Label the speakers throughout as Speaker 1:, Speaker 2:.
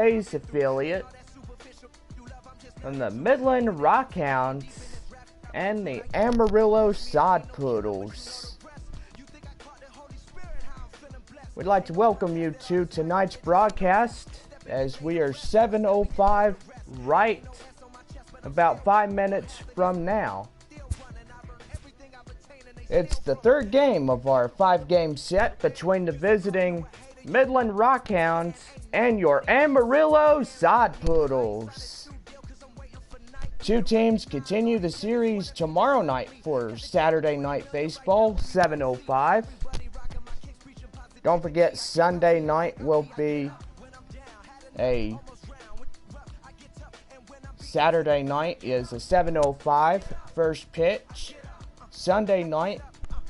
Speaker 1: YRS affiliate from the Midland Rockhounds and the Amarillo Sod Poodles. We'd like to welcome you to tonight's broadcast as we are 7:05 right about 5 minutes from now. It's the third game of our 5-game set between the visiting Midland Rockhounds and your Amarillo Sod Poodles. Two teams continue the series tomorrow night for Saturday Night Baseball, 7:05. Don't forget, Sunday night will be a Saturday night is a 7:05 first pitch. Sunday night,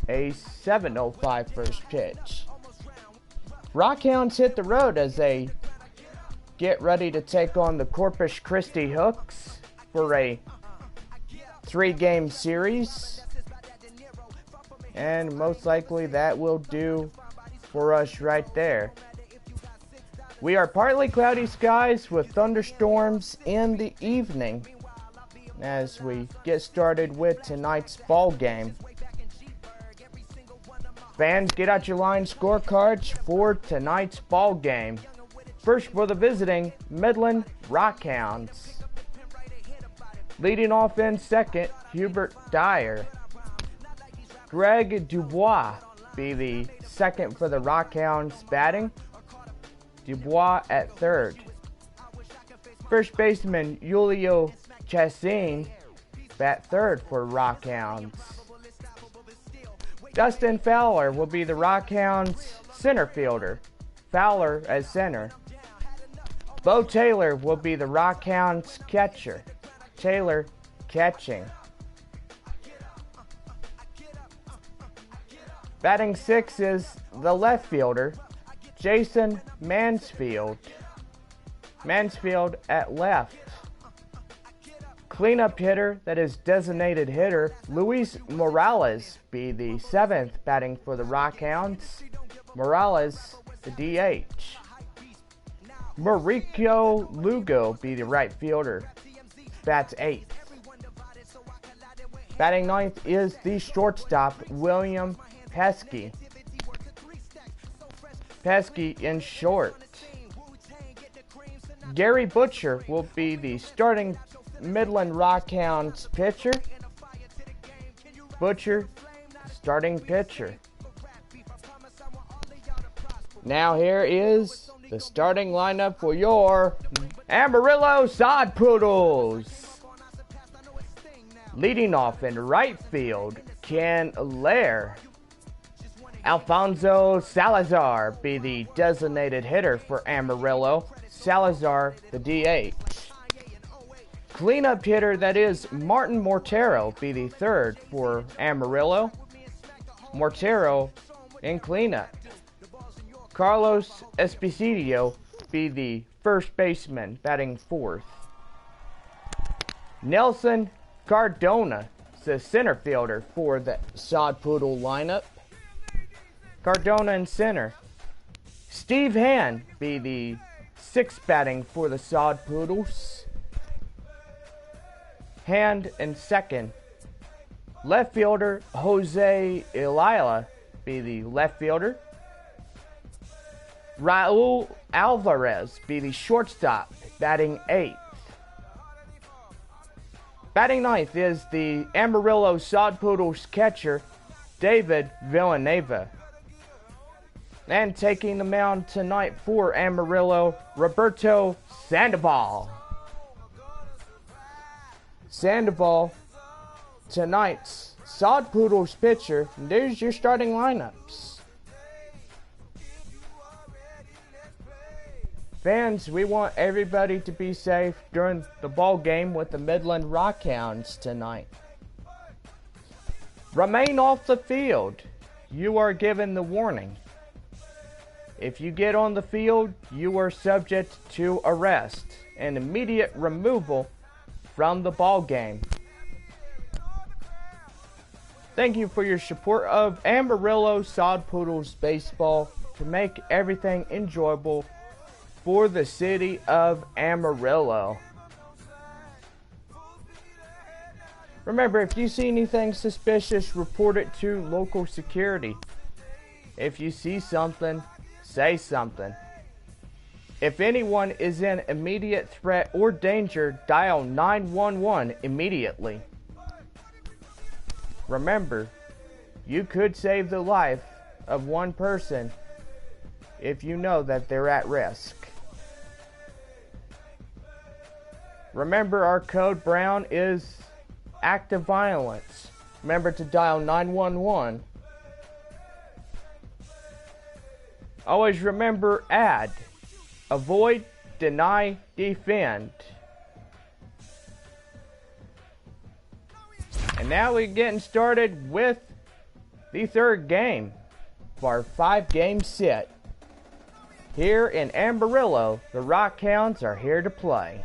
Speaker 1: a 7:05 first pitch. Rockhounds hit the road as they get ready to take on the Corpus Christi Hooks for a 3-game series. And most likely that will do for us right there. We are partly cloudy skies with thunderstorms in the evening as we get started with tonight's ball game. Fans, get out your line scorecards for tonight's ball game. First for the visiting Midland Rockhounds. Leading off in second, Hubert Dyer. Greg Dubois be the second for the Rockhounds batting. Dubois at third. First baseman Julio Chassin bat third for Rockhounds. Dustin Fowler will be the Rockhounds center fielder. Fowler as center. Bo Taylor will be the Rockhounds catcher. Taylor catching. Batting sixth is the left fielder, Jason Mansfield. Mansfield at left. Cleanup hitter, that is designated hitter, Luis Morales be the seventh batting for the Rockhounds. Morales, the DH. Mauricio Lugo be the right fielder. Bats eighth. Batting ninth is the shortstop, William Pesky. Pesky in short. Gary Butcher will be the starting Midland Rockhounds pitcher. Butcher, starting pitcher. Now here is the starting lineup for your Amarillo Sod Poodles. Leading off in right field, Ken Lair. Alfonso Salazar be the designated hitter for Amarillo. Salazar, the DH. Cleanup hitter, that is Martin Mortero, be the third for Amarillo. Mortero in cleanup. Carlos Esposito be the first baseman, batting fourth. Nelson Cardona is the center fielder for the Sod Poodle lineup. Cardona in center. Steve Hand be the sixth batting for the Sod Poodles. Hand in second. Left fielder Jose Ilila be the left fielder. Raul Alvarez be the shortstop, batting eighth. Batting ninth is the Amarillo Sod Poodles catcher, David Villanueva. And taking the mound tonight for Amarillo, Roberto Sandoval. Sandoval, tonight's Sod Poodles pitcher. There's your starting lineups. Fans, we want everybody to be safe during the ball game with the Midland Rockhounds tonight. Remain off the field. You are given the warning. If you get on the field, you are subject to arrest and immediate removal from the ball game. Thank you for your support of Amarillo Sod Poodles baseball to make everything enjoyable for the city of Amarillo. Remember, if you see anything suspicious, report it to local security. If you see something, say something. If anyone is in immediate threat or danger, dial 911 immediately. Remember, you could save the life of one person if you know that they're at risk. Remember, our code brown is act of violence. Remember to dial 911. Always remember add, avoid, deny, defend. And now we're getting started with the third game of our 5-game set. Here in Amarillo, the Rockhounds are here to play.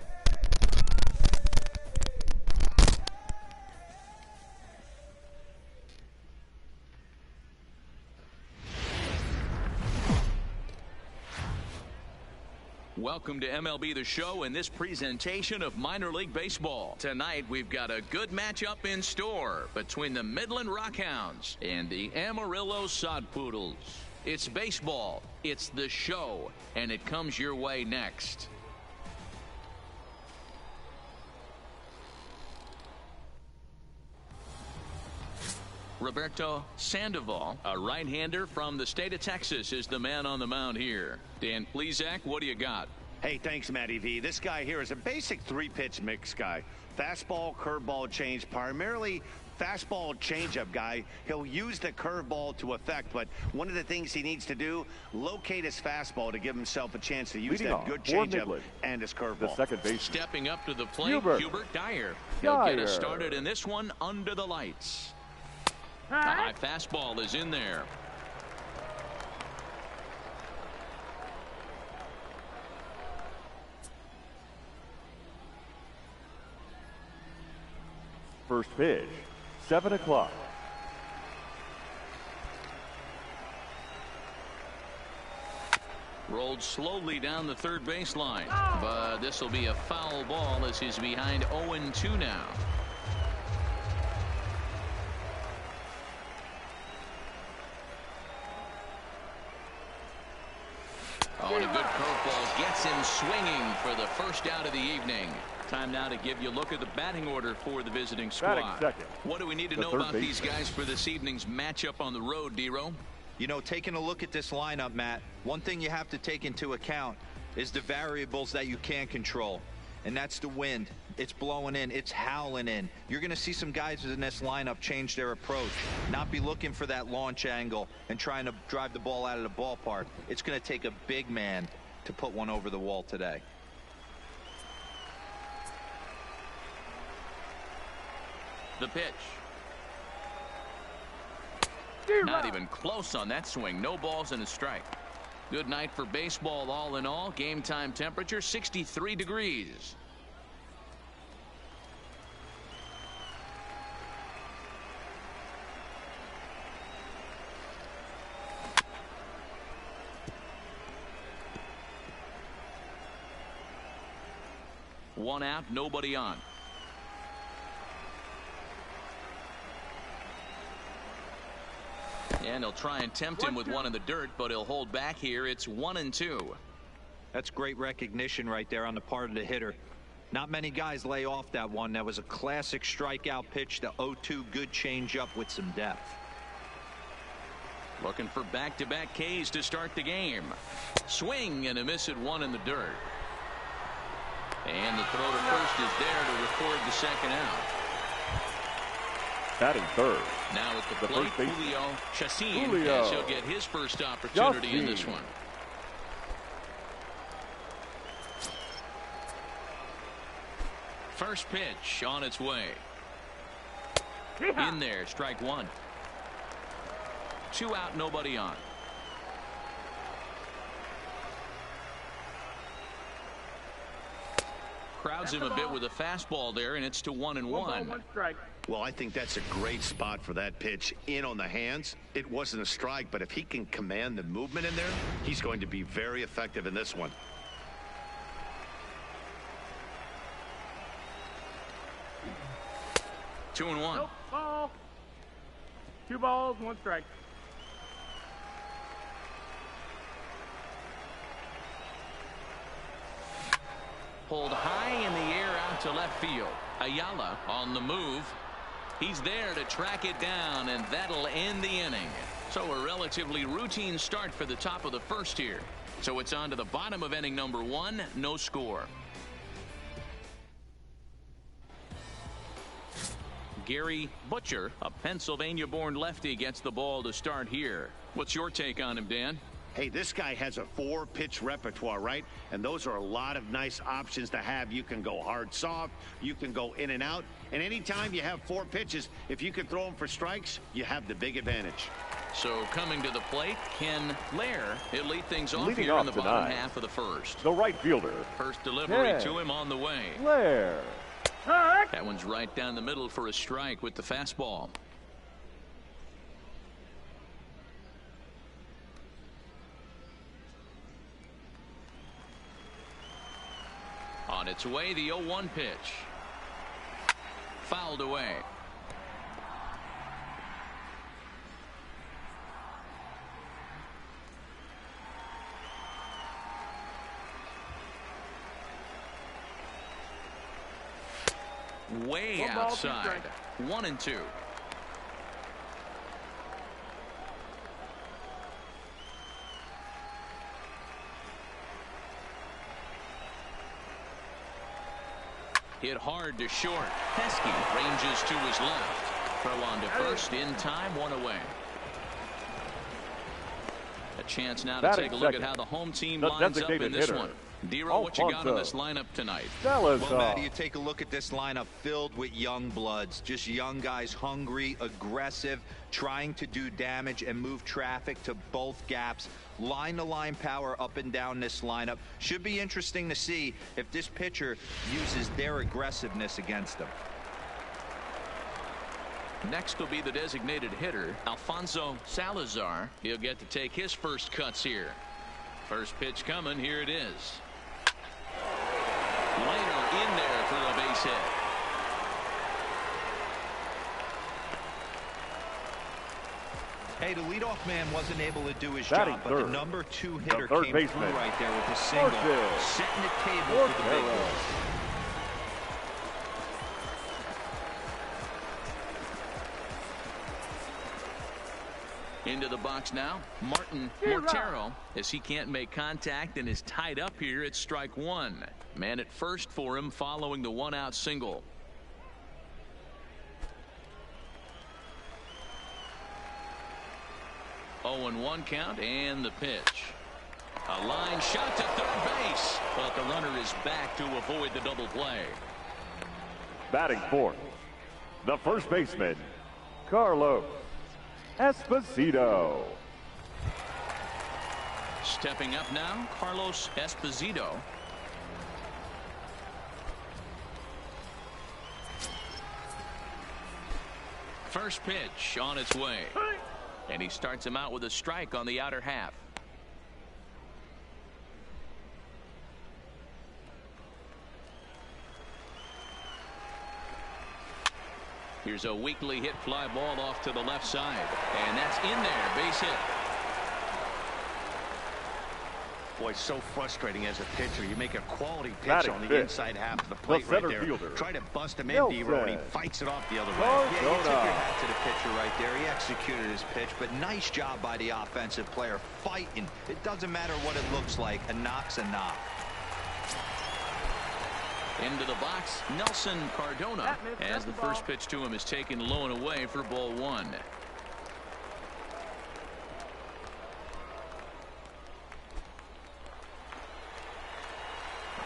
Speaker 2: Welcome to MLB The Show and this presentation of minor league baseball. Tonight we've got a good matchup in store between the Midland Rockhounds and the Amarillo Sod Poodles. It's baseball, it's the show, and it comes your way next. Roberto Sandoval, a right-hander from the state of Texas, is the man on the mound here. Dan Plesac, what do you got?
Speaker 3: Hey, thanks, Matty V. This guy here is a basic 3-pitch mix guy. Fastball, curveball, change, primarily fastball changeup guy. He'll use the curveball to effect, but one of the things he needs to do, locate his fastball to give himself a chance to use that good changeup and his curveball.
Speaker 4: The second base.
Speaker 2: Stepping up to the plate, Hubert Dyer. He'll get us started in this one under the lights. A high fastball is in there.
Speaker 4: First pitch, 7 o'clock.
Speaker 2: Rolled slowly down the third baseline, but this will be a foul ball as he's behind 0-2 now. Oh, and a good curveball gets him swinging for the first out of the evening. Time now to give you a look at the batting order for the visiting squad. What do we need to know about these guys for this evening's matchup on the road, D-Row?
Speaker 5: You know, taking a look at this lineup, Matt, one thing you have to take into account is the variables that you can't control. And that's the wind. It's blowing in. It's howling in. You're going to see some guys in this lineup change their approach, not be looking for that launch angle and trying to drive the ball out of the ballpark. It's going to take a big man to put one over the wall today.
Speaker 2: The pitch. Not even close on that swing. No balls and a strike. Good night for baseball all in all. Game time temperature 63 degrees. One out, nobody on. And he'll try and tempt him with one in the dirt, but he'll hold back here. It's 1-2.
Speaker 5: That's great recognition right there on the part of the hitter. Not many guys lay off that one. That was a classic strikeout pitch, the 0-2 good changeup with some depth.
Speaker 2: Looking for back-to-back Ks to start the game. Swing and a miss at one in the dirt. And the throw to first is there to record the second out.
Speaker 4: Batting third.
Speaker 2: Now at the plate, Julio Chassin, as he'll get his first opportunity in this one. First pitch on its way. In there, strike one. 2 out, nobody on. Crowds him a bit with a fastball there, and it's to 1-1.
Speaker 3: Well, I think that's a great spot for that pitch in on the hands. It wasn't a strike, but if he can command the movement in there, he's going to be very effective in this one.
Speaker 2: 2-1.
Speaker 6: Nope, ball. 2 balls, 1 strike.
Speaker 2: Pulled high in the air out to left field. Ayala on the move. He's there to track it down, and that'll end the inning. So a relatively routine start for the top of the first here. So it's on to the bottom of inning number 1, no score. Gary Butcher, a Pennsylvania-born lefty, gets the ball to start here. What's your take on him, Dan?
Speaker 3: Hey, this guy has a 4-pitch repertoire, right? And those are a lot of nice options to have. You can go hard, soft. You can go in and out. And anytime you have 4 pitches, if you can throw them for strikes, you have the big advantage.
Speaker 2: So coming to the plate, Ken Lair. He'll lead things off
Speaker 4: Leading
Speaker 2: here
Speaker 4: off
Speaker 2: in the
Speaker 4: tonight,
Speaker 2: bottom half of the first.
Speaker 4: the right fielder,
Speaker 2: First delivery
Speaker 4: Ken
Speaker 2: to him on the way.
Speaker 4: Lair.
Speaker 2: That one's right down the middle for a strike with the fastball. On its way, the 0-1 pitch. Fouled away. Way outside. 1-2. Hit hard to short. Pesky ranges to his left. Throw on to first in time, 1 away. A chance now to
Speaker 4: Batting
Speaker 2: take a look
Speaker 4: second,
Speaker 2: at how the home team
Speaker 4: the
Speaker 2: lines up in
Speaker 4: designated
Speaker 2: this
Speaker 4: hitter,
Speaker 2: one. Dero, what you got on
Speaker 4: Alfonso
Speaker 2: this lineup tonight?
Speaker 5: Well, Matt, you take a look at this lineup filled with young bloods, just young guys, hungry, aggressive, trying to do damage and move traffic to both gaps. Line-to-line power up and down this lineup. Should be interesting to see if this pitcher uses their aggressiveness against them.
Speaker 2: Next will be the designated hitter, Alfonso Salazar. He'll get to take his first cuts here. First pitch coming. Here it is. Later in there for a base hit.
Speaker 5: Hey, the leadoff man wasn't able to do his
Speaker 4: Batting
Speaker 5: job, but
Speaker 4: third,
Speaker 5: the number 2 hitter
Speaker 4: third
Speaker 5: came
Speaker 4: baseman,
Speaker 5: through right there with a single, setting the table for the big boys.
Speaker 2: Into the box now, Martin Mortero, as he can't make contact and is tied up here at strike 1. Man at first for him following the 1-out single. Oh, and 1 count, and the pitch. A line shot to third base, but the runner is back to avoid the double play.
Speaker 4: Batting fourth, the first baseman, Carlos Esposito.
Speaker 2: Stepping up now, Carlos Esposito. First pitch on its way. And he starts him out with a strike on the outer half. Here's a weakly hit fly ball off to the left side. And that's in there. Base hit.
Speaker 3: Boy, so frustrating as a pitcher. You make a quality pitch
Speaker 4: Batting
Speaker 3: on the
Speaker 4: fifth,
Speaker 3: inside half of the plate
Speaker 4: center
Speaker 3: right there.
Speaker 4: fielder,
Speaker 3: Try to bust him in,
Speaker 4: Nelson
Speaker 3: Dero, and he fights it off the other way.
Speaker 5: Yeah, you tip your hat to the pitcher right there. He executed his pitch, but nice job by the offensive player fighting. It doesn't matter what it looks like. A knock's a knock.
Speaker 2: Into the box, Nelson Cardona, as the first pitch to him is taken low and away for ball 1.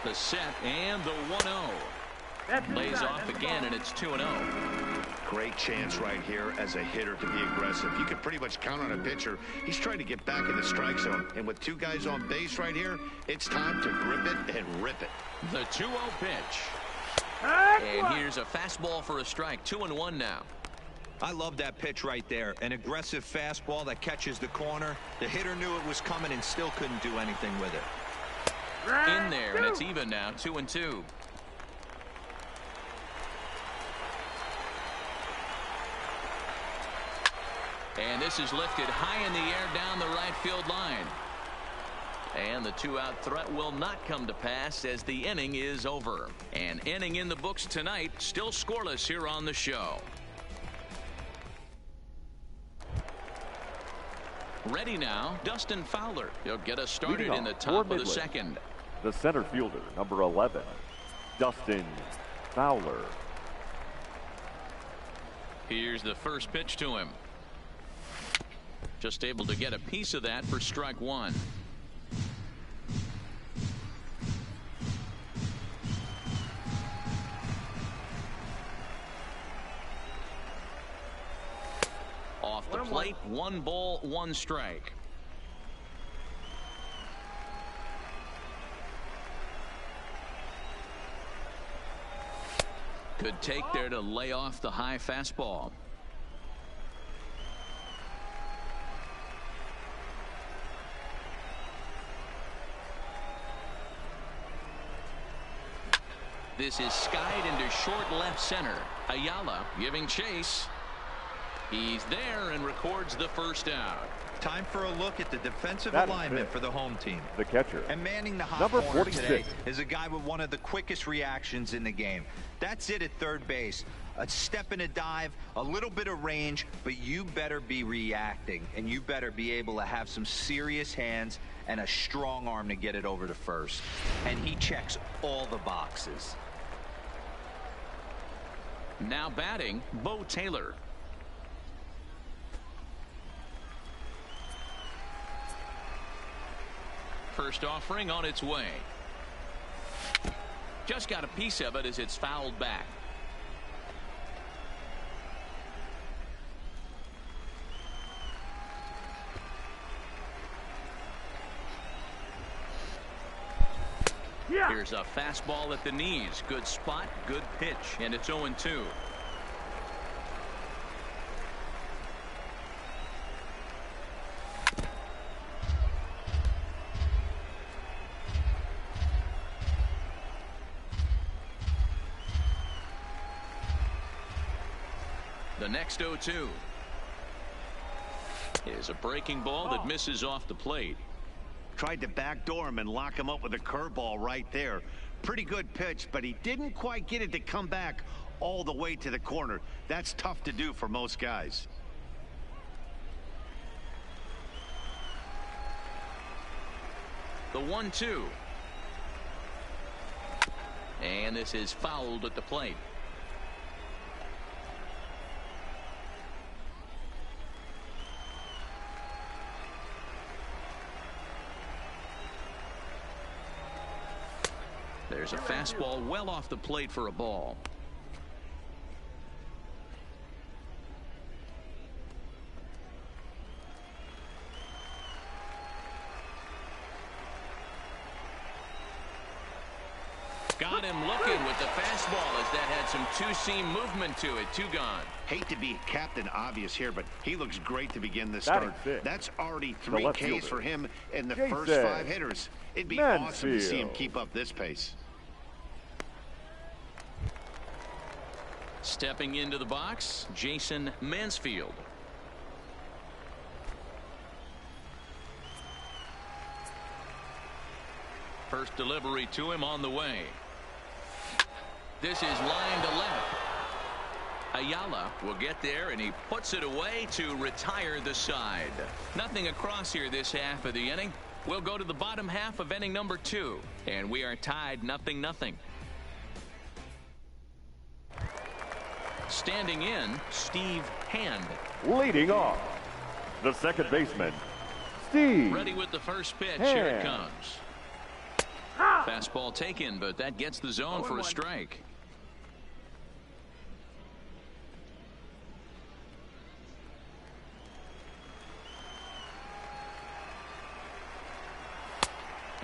Speaker 2: The set and the 1-0. Lays off again, and it's 2-0.
Speaker 3: Great chance right here as a hitter to be aggressive. You can pretty much count on a pitcher. He's trying to get back in the strike zone. And with 2 guys on base right here, it's time to grip it and rip it.
Speaker 2: The 2-0 pitch. And here's a fastball for a strike. 2-1 now.
Speaker 5: I love that pitch right there. An aggressive fastball that catches the corner. The hitter knew it was coming and still couldn't do anything with it.
Speaker 2: In there, and it's even now, 2-2. And this is lifted high in the air down the right field line. And the two-out threat will not come to pass as the inning is over. An inning in the books tonight, still scoreless here on the show. Ready now, Dustin Fowler. He'll get us started in the top of the second.
Speaker 4: The center fielder, number 11, Dustin Fowler.
Speaker 2: Here's the first pitch to him. Just able to get a piece of that for strike one. Off the plate, 1 ball, 1 strike. Good take there to lay off the high fastball. This is skied into short left center. Ayala giving chase. He's there and records the first out.
Speaker 5: Time for a look at the defensive alignment for the home team.
Speaker 4: The catcher.
Speaker 5: And manning the hot
Speaker 4: number
Speaker 5: corner
Speaker 4: 46.
Speaker 5: today is a guy with one of the quickest reactions in the game. That's it at third base. A step and a dive, a little bit of range, but you better be reacting, and you better be able to have some serious hands and a strong arm to get it over to first. And he checks all the boxes.
Speaker 2: Now batting, Bo Taylor. First offering on its way. Just got a piece of it as it's fouled back. Here's a fastball at the knees. Good spot, good pitch, and it's 0-2. The next 0-2 is a breaking ball that misses off the plate.
Speaker 3: Tried to backdoor him and lock him up with a curveball right there. Pretty good pitch, but he didn't quite get it to come back all the way to the corner. That's tough to do for most guys.
Speaker 2: The 1-2. And this is fouled at the plate. There's a fastball well off the plate for a ball. Got him looking with the fastball as that had some two-seam movement to it. 2 gone.
Speaker 3: Hate to be Captain Obvious here, but he looks great to begin the start. That's already 3 Ks for him in the first 5 hitters. It'd be awesome to see him keep up this pace.
Speaker 2: Stepping into the box, Jason Mansfield. First delivery to him on the way. This is line to left. Ayala will get there, and he puts it away to retire the side. Nothing across here this half of the inning. We'll go to the bottom half of inning number 2, and we are tied 0-0. Standing in, Steve Hand.
Speaker 4: Leading off, the second baseman, Steve.
Speaker 2: Ready with the first pitch.
Speaker 4: Hand.
Speaker 2: Here it comes. Fastball taken, but that gets the zone for a strike.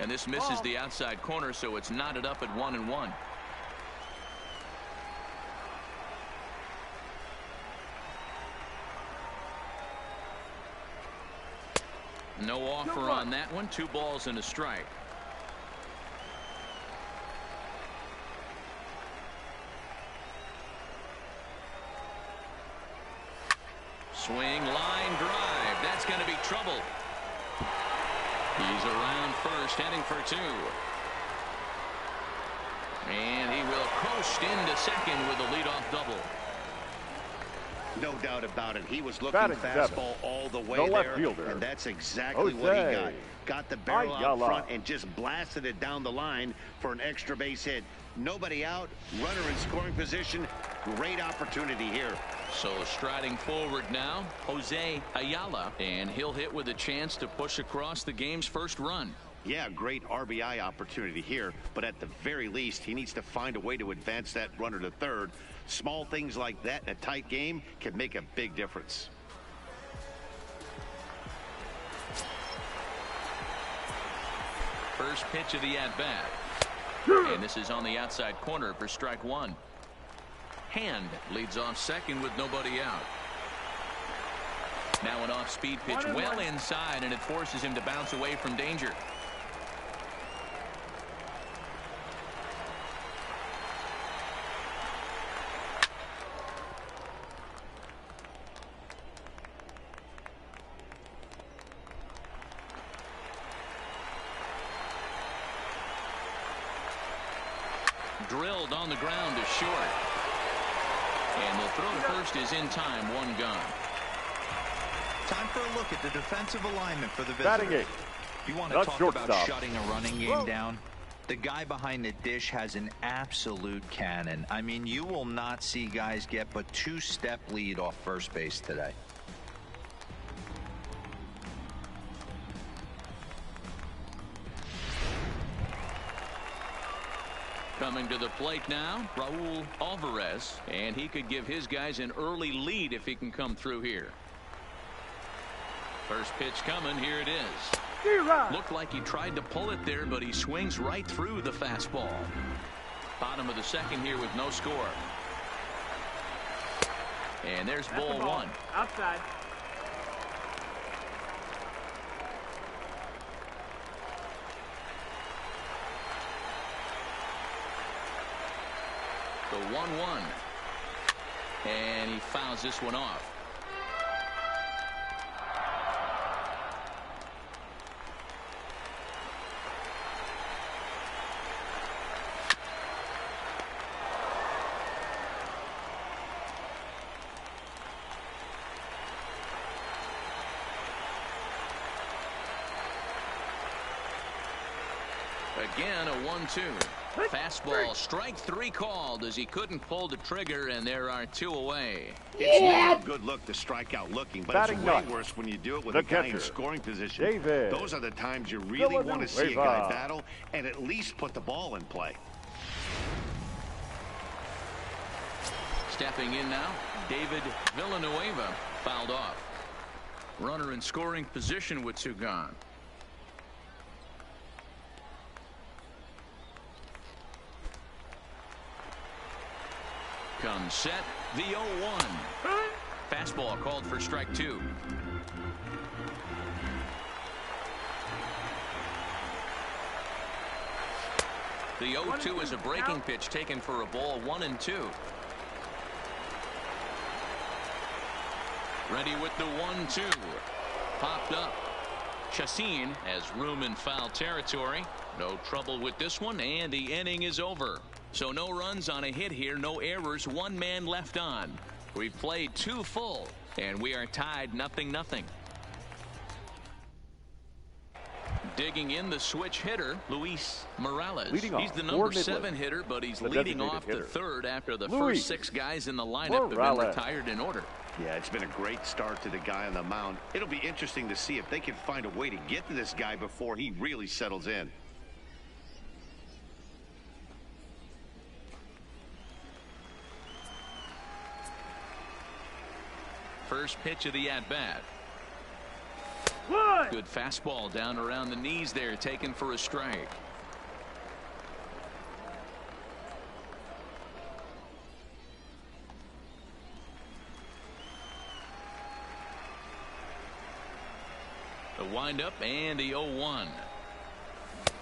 Speaker 2: And this misses the outside corner, so it's knotted up at 1-1. No offer on that one. 2 balls and a strike. Swing, line drive. That's going to be trouble. He's around first, heading for 2. And he will coast into second with a leadoff double.
Speaker 3: No doubt about it. He was looking
Speaker 4: Batting
Speaker 3: fastball
Speaker 4: 7.
Speaker 3: all the way
Speaker 4: The left
Speaker 3: there,
Speaker 4: fielder,
Speaker 3: and that's exactly what he got. Got the barrel out front and just blasted it down the line for an extra base hit. Nobody out, runner in scoring position. Great opportunity here.
Speaker 2: So striding forward now, Jose Ayala, and he'll hit with a chance to push across the game's first run.
Speaker 3: Yeah, great RBI opportunity here, but at the very least, he needs to find a way to advance that runner to third. Small things like that in a tight game can make a big difference.
Speaker 2: First pitch of the at-bat. And this is on the outside corner for strike 1. Hand leads off second with nobody out. Now an off-speed pitch well inside, and it forces him to bounce away from danger. Drilled on the ground to short. And the throw to first is in time. 1 gone.
Speaker 5: Time for a look at the defensive alignment for the
Speaker 4: Batting
Speaker 5: visitor.
Speaker 4: 8.
Speaker 5: You want to talk about shutting a running game down? The guy behind the dish has an absolute cannon. I mean, you will not see guys get but 2-step lead off first base today.
Speaker 2: Coming to the plate now, Raul Alvarez, and he could give his guys an early lead if he can come through here. First pitch coming, here it is. Looked like he tried to pull it there, but he swings right through the fastball. Bottom of the second here with no score. And there's ball 1.
Speaker 6: Outside.
Speaker 2: The 1-1. And he fouls this one off. Again, a 1-2. Fastball, strike 3 called as he couldn't pull the trigger, and there are 2 away.
Speaker 3: It's not a good look to strike out looking, but
Speaker 4: Batting
Speaker 3: it's way
Speaker 4: 9.
Speaker 3: worse when you do it with
Speaker 4: The
Speaker 3: a guy
Speaker 4: catcher,
Speaker 3: in scoring position.
Speaker 4: David
Speaker 3: Those are the times you really want to see a guy battle and at least put the ball in play.
Speaker 2: Stepping in now, David Villanueva fouled off. Runner in scoring position with 2 gone. Comes set, the 0-1. Fastball called for strike 2. The 0-2 is a breaking pitch taken for a ball. 1-2. Ready with the 1-2. Popped up. Chassin has room in foul territory. No trouble with this one, and the inning is over. So no runs on a hit here, no errors, 1 man left on. We've played 2 full, and we are tied 0-0. Digging in the switch hitter, Luis Morales. He's the number 7 hitter, but he's leading off the 3rd after the first 6 guys in the lineup have been retired in order.
Speaker 3: Yeah, it's been a great start to the guy on the mound. It'll be interesting to see if they can find a way to get to this guy before he really settles in.
Speaker 2: First pitch of the at-bat. Good fastball down around the knees there, taken for a strike. The windup and the 0-1.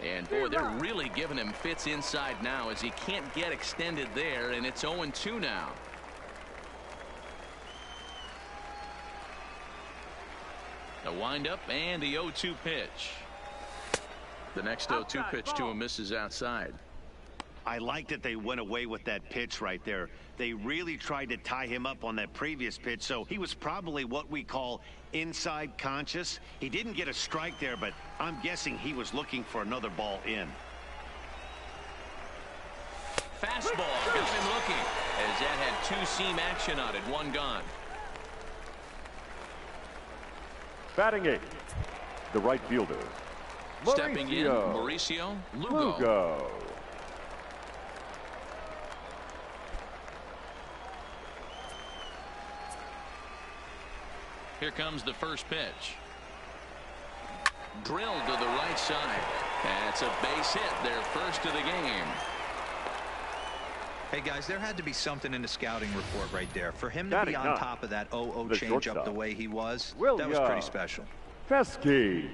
Speaker 2: And boy, they're really giving him fits inside now as he can't get extended there, and it's 0-2 now. The windup and the 0-2 pitch. The next 0-2 pitch to him misses outside.
Speaker 3: I like that they went away with that pitch right there. They really tried to tie him up on that previous pitch, so he was probably what we call inside conscious. He didn't get a strike there, but I'm guessing he was looking for another ball in.
Speaker 2: Fastball got him looking, as that had two-seam action on it. One gone.
Speaker 4: Batting eighth, the right fielder,
Speaker 2: Stepping in, Mauricio Lugo. Here comes the first pitch. Drilled to the right side. That's a base hit, their first of the game.
Speaker 5: Hey, guys, there had to be something in the scouting report right there. For him to be on top of that 0-0 changeup the way he was, that was pretty special.
Speaker 4: Pesky.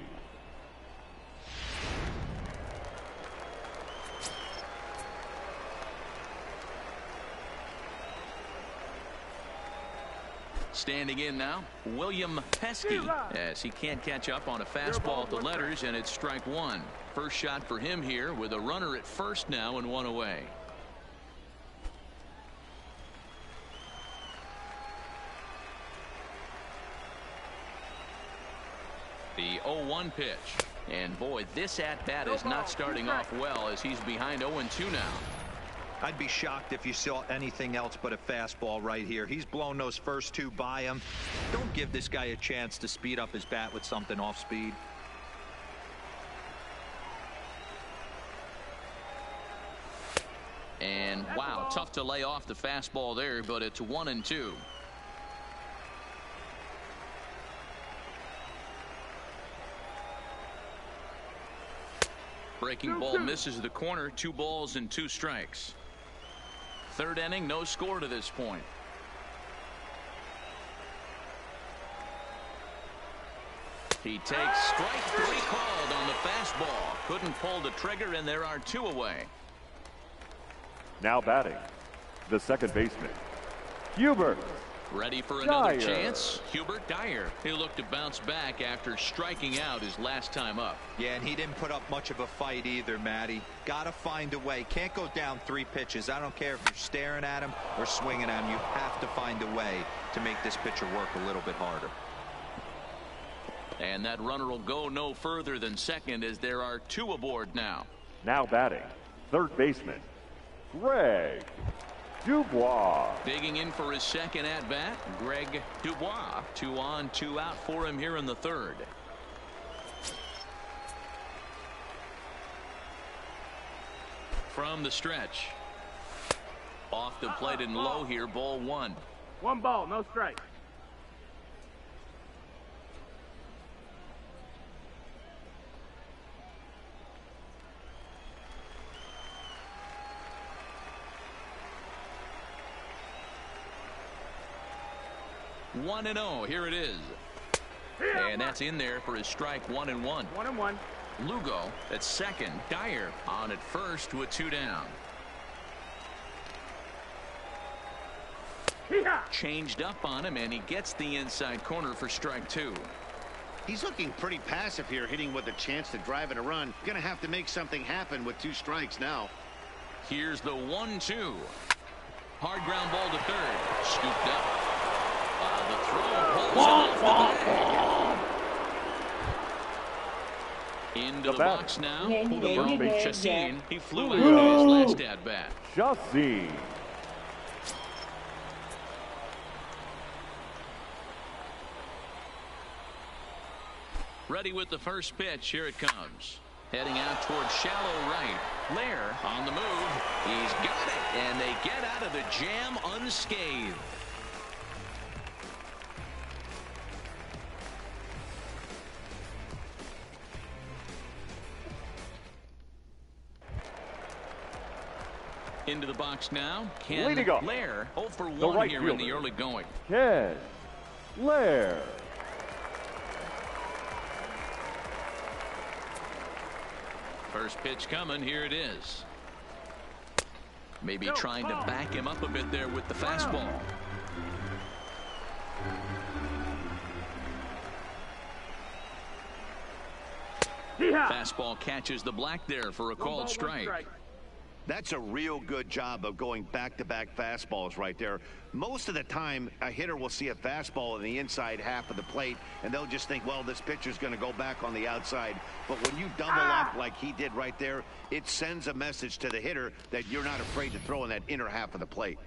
Speaker 2: Standing in now, William Pesky, as he can't catch up on a fastball to letters, and it's strike one. First shot for him here with a runner at first now and one away. The 0-1 pitch. And boy, this at-bat is not starting off well, as he's behind 0-2 now.
Speaker 5: I'd be shocked if you saw anything else but a fastball right here. He's blown those first two by him. Don't give this guy a chance to speed up his bat with something off speed.
Speaker 2: And wow, tough to lay off the fastball there, but it's 1-2. Breaking ball misses the corner. 2 balls and 2 strikes. Third inning, no score to this point. He takes strike 3 called on the fastball. Couldn't pull the trigger, and there are 2 away.
Speaker 4: Now batting, the second baseman, Hubert.
Speaker 2: Ready for another chance. Hubert Dyer. He'll look to bounce back after striking out his last time up.
Speaker 5: Yeah, and he didn't put up much of a fight either, Matty. Gotta find a way. Can't go down 3 pitches. I don't care if you're staring at him or swinging at him. You have to find a way to make this pitcher work a little bit harder.
Speaker 2: And that runner will go no further than second, as there are 2 aboard now.
Speaker 4: Now batting, third baseman, Greg Dubois.
Speaker 2: Digging in for his second at-bat, Greg Dubois. 2 on, 2 out for him here in the third. From the stretch. Off the plate and low here, ball 1.
Speaker 6: 1 ball, no strike.
Speaker 2: One and 0. Here it is. And that's in there for his strike 1-1.
Speaker 6: 1-1.
Speaker 2: Lugo at second. Dyer on at first with 2 down. Changed up on him, and he gets the inside corner for strike 2.
Speaker 3: He's looking pretty passive here, hitting with a chance to drive in a run. Gonna have to make something happen with 2 strikes now.
Speaker 2: Here's the 1-2. Hard ground ball to third. Scooped up. The throw pulls off the bag. Into the box now. Chassin. He flew out his last at bat.
Speaker 4: Chassin.
Speaker 2: Ready with the first pitch. Here it comes. Heading out towards shallow right. Lair on the move. He's got it, and they get out of the jam unscathed. Into the box now. Ken Lair, 0 for 1 here in the early going.
Speaker 4: Ken Lair.
Speaker 2: First pitch coming. Here it is. Maybe trying to back him up a bit there with the fastball. Fastball catches the black there for a called strike.
Speaker 3: That's a real good job of going back-to-back fastballs right there. Most of the time, a hitter will see a fastball in the inside half of the plate, and they'll just think, well, this pitcher's going to go back on the outside. But when you double up like he did right there, it sends a message to the hitter that you're not afraid to throw in that inner half of the plate.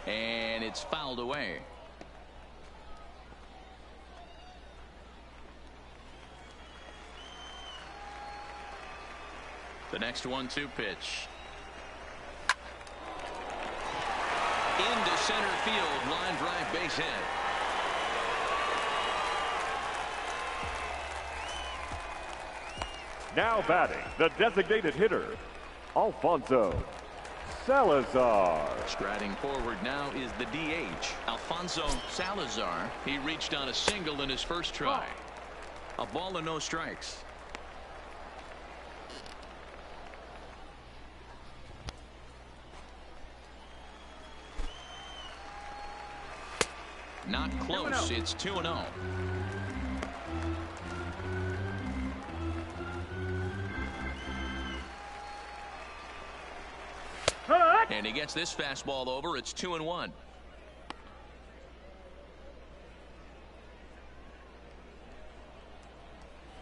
Speaker 2: And it's fouled away. The next 1-2 pitch. Into center field, line drive, base hit.
Speaker 4: Now batting, the designated hitter, Alfonso Salazar.
Speaker 2: Striding forward now is the DH, Alfonso Salazar. He reached on a single in his first try. A ball and no strikes. Not close. It's 2-0. And he gets this fastball over. It's 2-1.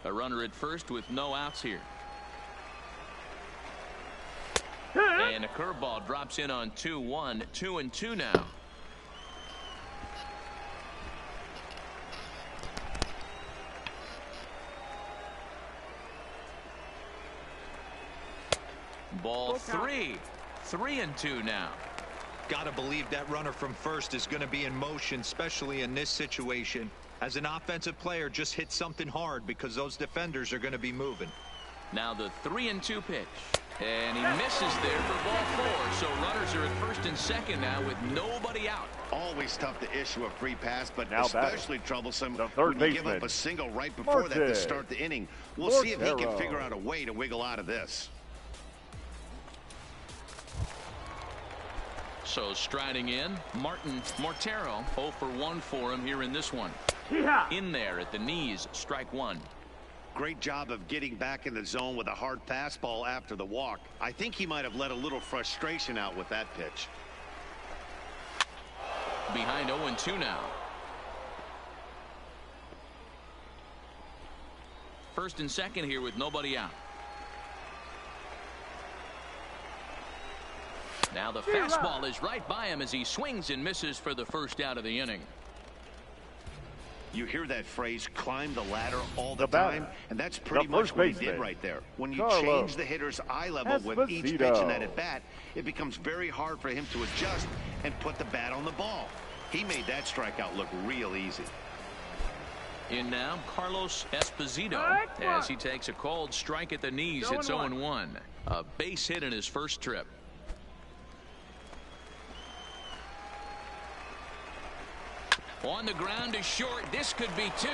Speaker 2: A runner at first with no outs here. And a curveball drops in on 2-1. 2-2 now. Ball 3. 3-2 now.
Speaker 5: Gotta believe that runner from first is going to be in motion, especially in this situation. As an offensive player, just hit something hard because those defenders are going to be moving.
Speaker 2: Now the 3-2 pitch. And he misses there for ball 4. So runners are at first and second now with nobody out.
Speaker 3: Always tough to issue a free pass, but
Speaker 4: now
Speaker 3: especially troublesome
Speaker 4: when
Speaker 3: you give up a single right before that to start the inning. We'll see if he can figure out a way to wiggle out of this.
Speaker 2: So striding in, Martin Mortero. 0 for 1 for him here in this one. In there at the knees, strike 1.
Speaker 3: Great job of getting back in the zone with a hard fastball after the walk. I think he might have let a little frustration out with that pitch.
Speaker 2: Behind 0-2 now. First and second here with nobody out. Now the fastball is right by him as he swings and misses for the first out of the inning.
Speaker 3: You hear that phrase, climb the ladder all the time, and that's pretty much what he did right there. When you change the hitter's eye level with each pitch in that at bat, it becomes very hard for him to adjust and put the bat on the ball. He made that strikeout look real easy.
Speaker 2: In now, Carlos Esposito as he takes a called strike at the knees. It's 0-1. A base hit in his first trip. On the ground to short. This could be 2.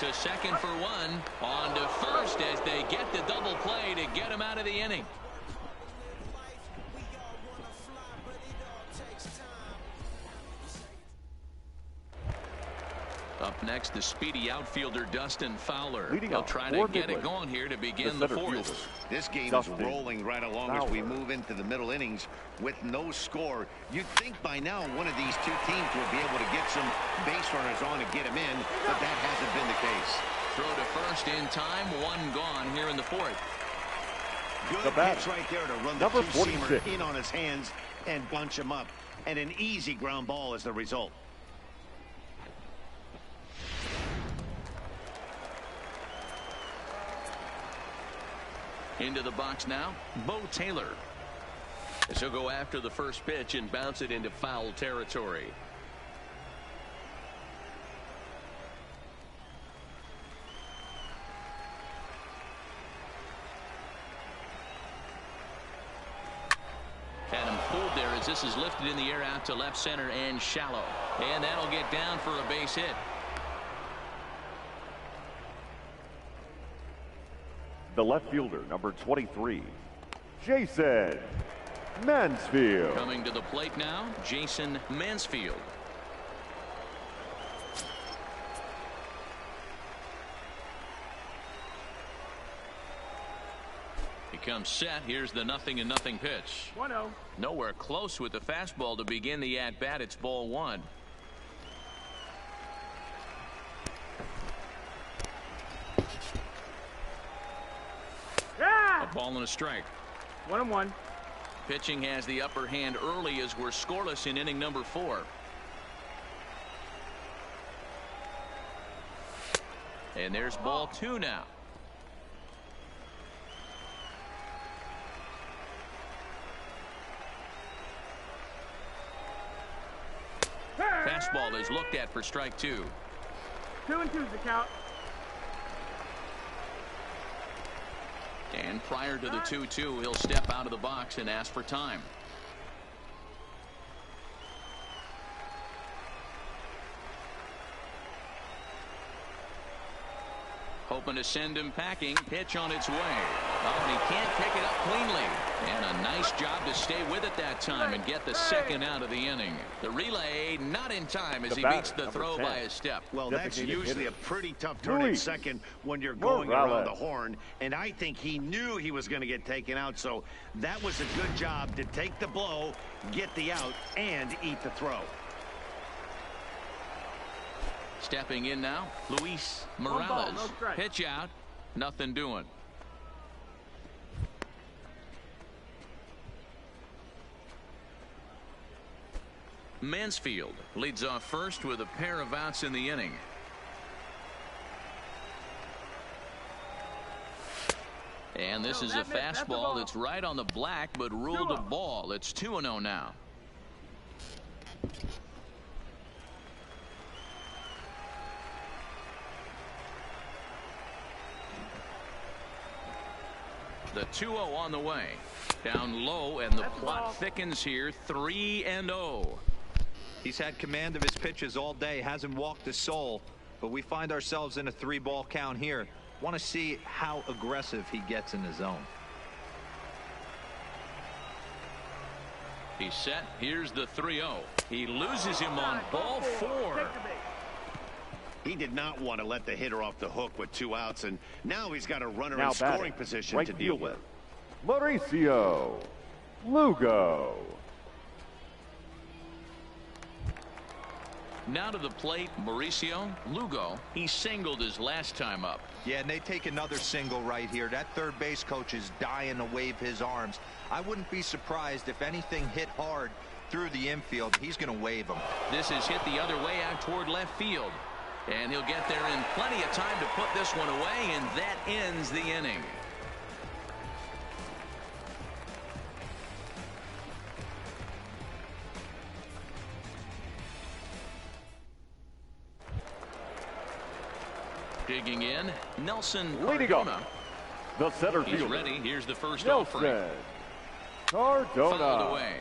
Speaker 2: To second for 1. On to first as they get the double play to get him out of the inning. Up next, the speedy outfielder Dustin Fowler. He'll try to get it going here to begin the 4th.
Speaker 3: This game is rolling right along as we move into the middle innings with no score. You'd think by now one of these two teams would be able to get some base runners on and get them in, but that hasn't been the case.
Speaker 2: Throw to first in time. 1 gone here in the 4th.
Speaker 3: Good pitch right there to run the two-seamer in on his hands and bunch him up. And an easy ground ball is the result.
Speaker 2: Into the box now, Bo Taylor. As he'll go after the first pitch and bounce it into foul territory. Had him pulled there as this is lifted in the air out to left center and shallow. And that'll get down for a base hit.
Speaker 4: The left fielder, number 23, Jason Mansfield.
Speaker 2: Coming to the plate now, Jason Mansfield. He comes set. Here's the 0-0 pitch.
Speaker 6: 1-0.
Speaker 2: Nowhere close with the fastball to begin the at-bat. It's ball one.
Speaker 6: Yeah!
Speaker 2: A ball and a strike.
Speaker 6: 1-1.
Speaker 2: Pitching has the upper hand early as we're scoreless in inning number 4. And there's ball 2 now. Fastball is looked at for strike 2.
Speaker 6: 2-2's the count.
Speaker 2: And prior to the 2-2, he'll step out of the box and ask for time. Hoping to send him packing. Pitch on its way. Oh, and he can't pick it up cleanly. And a nice job to stay with it that time and get the second out of the inning. The relay not in time as he beats the throw by a step.
Speaker 3: Well, that's usually a pretty tough turn at second when you're going around the horn. And I think he knew he was going to get taken out. So that was a good job to take the blow, get the out, and eat the throw.
Speaker 2: Stepping in now, Luis Morales.
Speaker 6: No
Speaker 2: pitch out. Nothing doing. Mansfield leads off first with a pair of outs in the inning. And this is a fastball that's right on the black, but ruled a ball. It's 2-0 now. The 2-0 on the way. Down low, and the plot thickens here. 3-0.
Speaker 5: He's had command of his pitches all day. Hasn't walked a soul. But we find ourselves in a 3-ball count here. Want to see how aggressive he gets in the zone.
Speaker 2: He's set. Here's the 3-0. He loses him on ball 4.
Speaker 3: He did not want to let the hitter off the hook with 2 outs, and now he's got a runner in scoring position to deal with.
Speaker 4: Mauricio Lugo.
Speaker 2: Now to the plate, Mauricio Lugo. He singled his last time up.
Speaker 5: Yeah, and they take another single right here. That third base coach is dying to wave his arms. I wouldn't be surprised if anything hit hard through the infield. He's going to wave them.
Speaker 2: This is hit the other way out toward left field. And he'll get there in plenty of time to put this one away, and that ends the inning. Digging in, Nelson Cardona.
Speaker 4: The center fielder.
Speaker 2: He's ready. Here's the first
Speaker 4: Nelson
Speaker 2: offering.
Speaker 4: Cardona.
Speaker 2: Fouled away.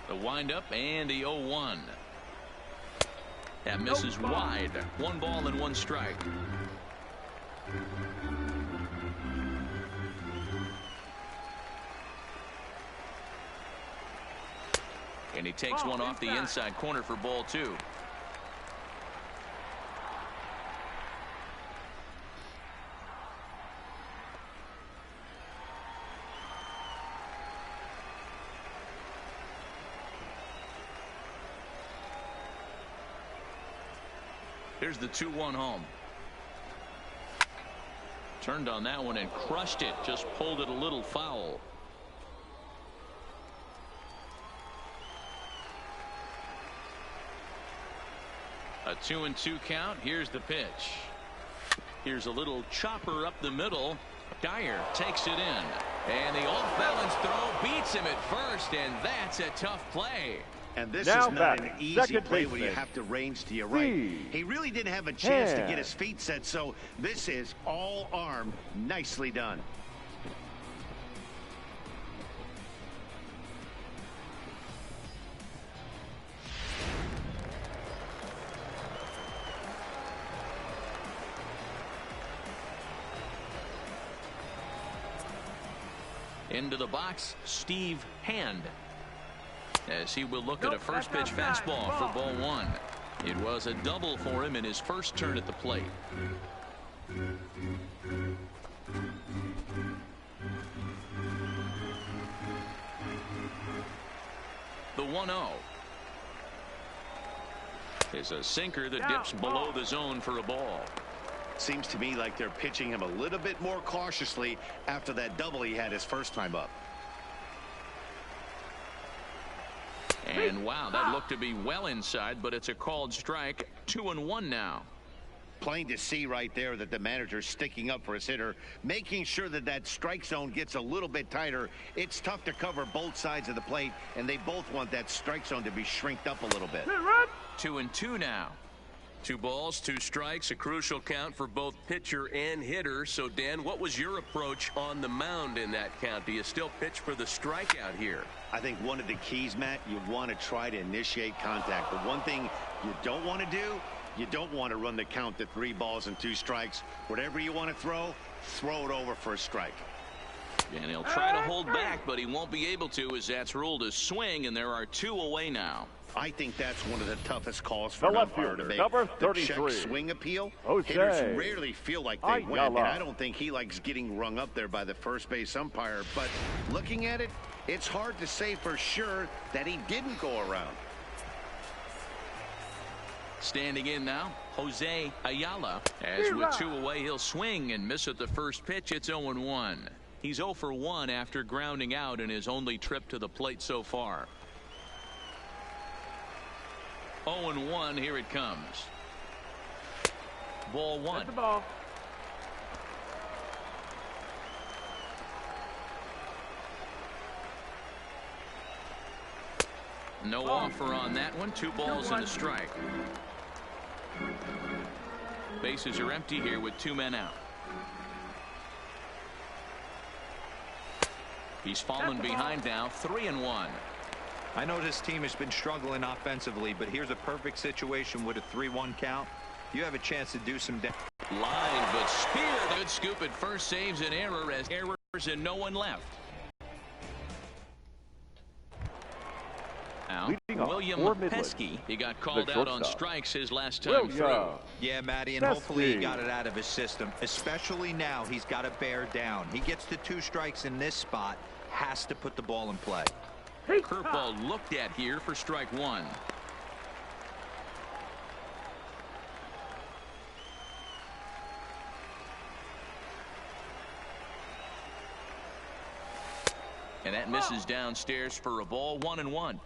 Speaker 2: The windup and the 0-1. That misses wide. 1 ball and 1 strike. And he takes one off the inside corner for ball 2. Here's the 2-1 home. Turned on that one and crushed it. Just pulled it a little foul. A 2-2 count. Here's the pitch. Here's a little chopper up the middle. Dyer takes it in. And the off-balance throw beats him at first, and that's a tough play.
Speaker 3: And this is not an easy play when you have to range to your right. He really didn't have a chance to get his feet set, so this is all arm. Nicely done.
Speaker 2: Into the box, Steve Hand, as he will look at a first pitch fastball for ball one. It was a double for him in his first turn at the plate. The 1-0 is a sinker that dips below the zone for a ball.
Speaker 3: Seems to me like they're pitching him a little bit more cautiously after that double he had his first time up.
Speaker 2: And wow, that looked to be well inside, but it's a called strike. 2-1 now.
Speaker 3: Plain to see right there that the manager's sticking up for his hitter, making sure that that strike zone gets a little bit tighter. It's tough to cover both sides of the plate, and they both want that strike zone to be shrinked up a little bit.
Speaker 2: 2-2 now. 2 balls, 2 strikes, a crucial count for both pitcher and hitter. So, Dan, what was your approach on the mound in that count? Do you still pitch for the strikeout here?
Speaker 3: I think one of the keys, Matt, you want to try to initiate contact. The one thing you don't want to do, you don't want to run the count to 3 balls and 2 strikes. Whatever you want to throw it over for a strike.
Speaker 2: And he'll try to hold back, but he won't be able to, as that's ruled a swing, and there are 2 away now.
Speaker 3: I think that's one of the toughest calls for an
Speaker 4: left
Speaker 3: umpire to make.
Speaker 4: number
Speaker 3: The
Speaker 4: 33.
Speaker 3: check swing appeal.
Speaker 4: Jose
Speaker 3: Hitters rarely feel like they win, and
Speaker 4: Ayala.
Speaker 3: I don't think he likes getting rung up there by the first base umpire. But looking at it, it's hard to say for sure that he didn't go around.
Speaker 2: Standing in now, Jose Ayala. As with 2 away, he'll swing and miss at the first pitch. It's 0-1. He's 0 for 1 after grounding out in his only trip to the plate so far. 0-1, here it comes. Ball 1.
Speaker 6: That's the ball.
Speaker 2: No offer on that one. 2 balls and a strike. Bases are empty here with 2 men out. He's fallen behind now, 3-1.
Speaker 5: I know this team has been struggling offensively, but here's a perfect situation with a 3-1 count. You have a chance to do some damage.
Speaker 2: Line, but Spear, good scoop at first, saves an error as errors and no one left. Now, William Pesky, he got called out on strikes his last time through.
Speaker 5: Yeah, Matty, and hopefully he got it out of his system. Especially now, he's got to bear down. He gets the 2 strikes in this spot, has to put the ball in play.
Speaker 2: Curveball looked at here for strike 1. And that misses downstairs for a ball. 1-1.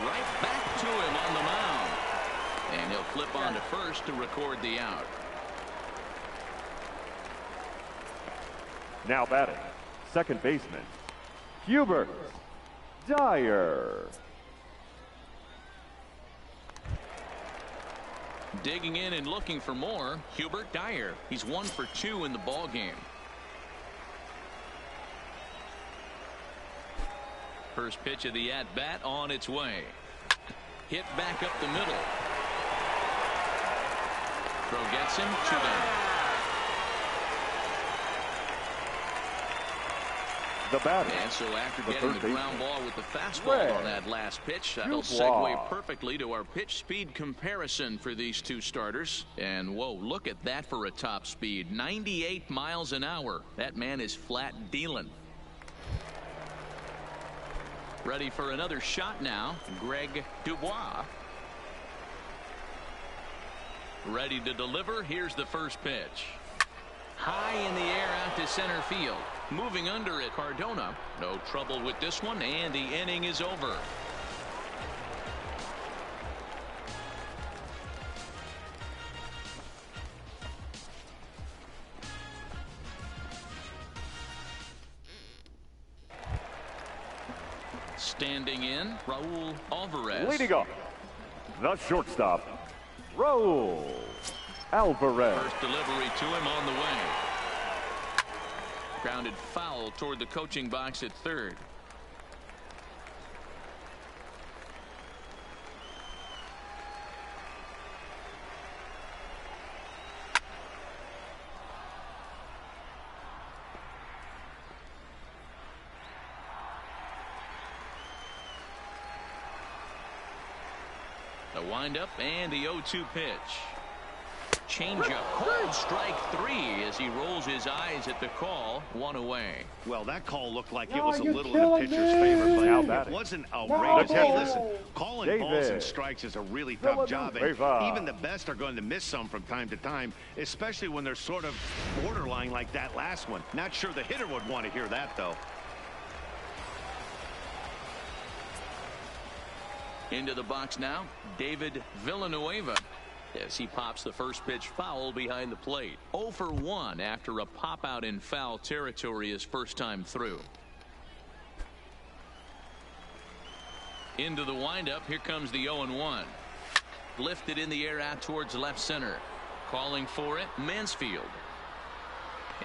Speaker 2: Right back to him on the mound. And he'll flip on to first to record the out.
Speaker 4: Now batting, second baseman, Hubert Dyer.
Speaker 2: Digging in and looking for more, Hubert Dyer. He's 1 for 2 in the ball game. First pitch of the at-bat on its way. Hit back up the middle. Throw gets him, 2 down.
Speaker 4: The batter.
Speaker 2: And so after
Speaker 4: the
Speaker 2: getting the
Speaker 4: third
Speaker 2: ground ball with the fastball on that last pitch, that'll segue perfectly to our pitch speed comparison for these 2 starters. And whoa, look at that for a top speed. 98 miles an hour. That man is flat dealing. Ready for another shot now, Greg Dubois. Ready to deliver. Here's the first pitch. High in the air out to center field. Moving under it, Cardona. No trouble with this one, and the inning is over. Standing in, Raul Alvarez.
Speaker 4: Leading off, the shortstop, Raul Alvarez.
Speaker 2: First delivery to him on the way. Grounded foul toward the coaching box at third. windup and the 0-2 pitch. Changeup, called strike 3 as he rolls his eyes at the call. 1 away.
Speaker 3: Well, that call looked like it was a little in the pitcher's favor, but it wasn't outrageous. Hey, listen, calling balls and strikes is a really tough job, and even the best are going to miss some from time to time, especially when they're sort of borderline like that last one. Not sure the hitter would want to hear that, though.
Speaker 2: Into the box now, David Villanueva, as he pops the first pitch foul behind the plate. 0 for 1 after a pop out in foul territory his first time through. Into the windup. Here comes the 0-1. Lifted in the air out towards left center. Calling for it, Mansfield.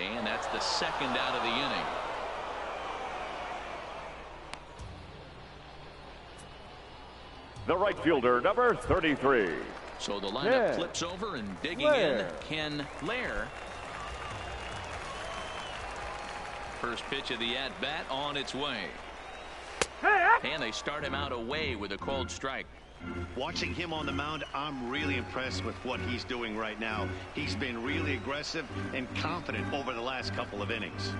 Speaker 2: And that's the second out of the inning.
Speaker 4: The right fielder, number 33.
Speaker 2: So the lineup flips over, and digging in, Ken Lair. First pitch of the at-bat on its way. And they start him out away with a called strike.
Speaker 3: Watching him on the mound, I'm really impressed with what he's doing right now. He's been really aggressive and confident over the last couple of innings.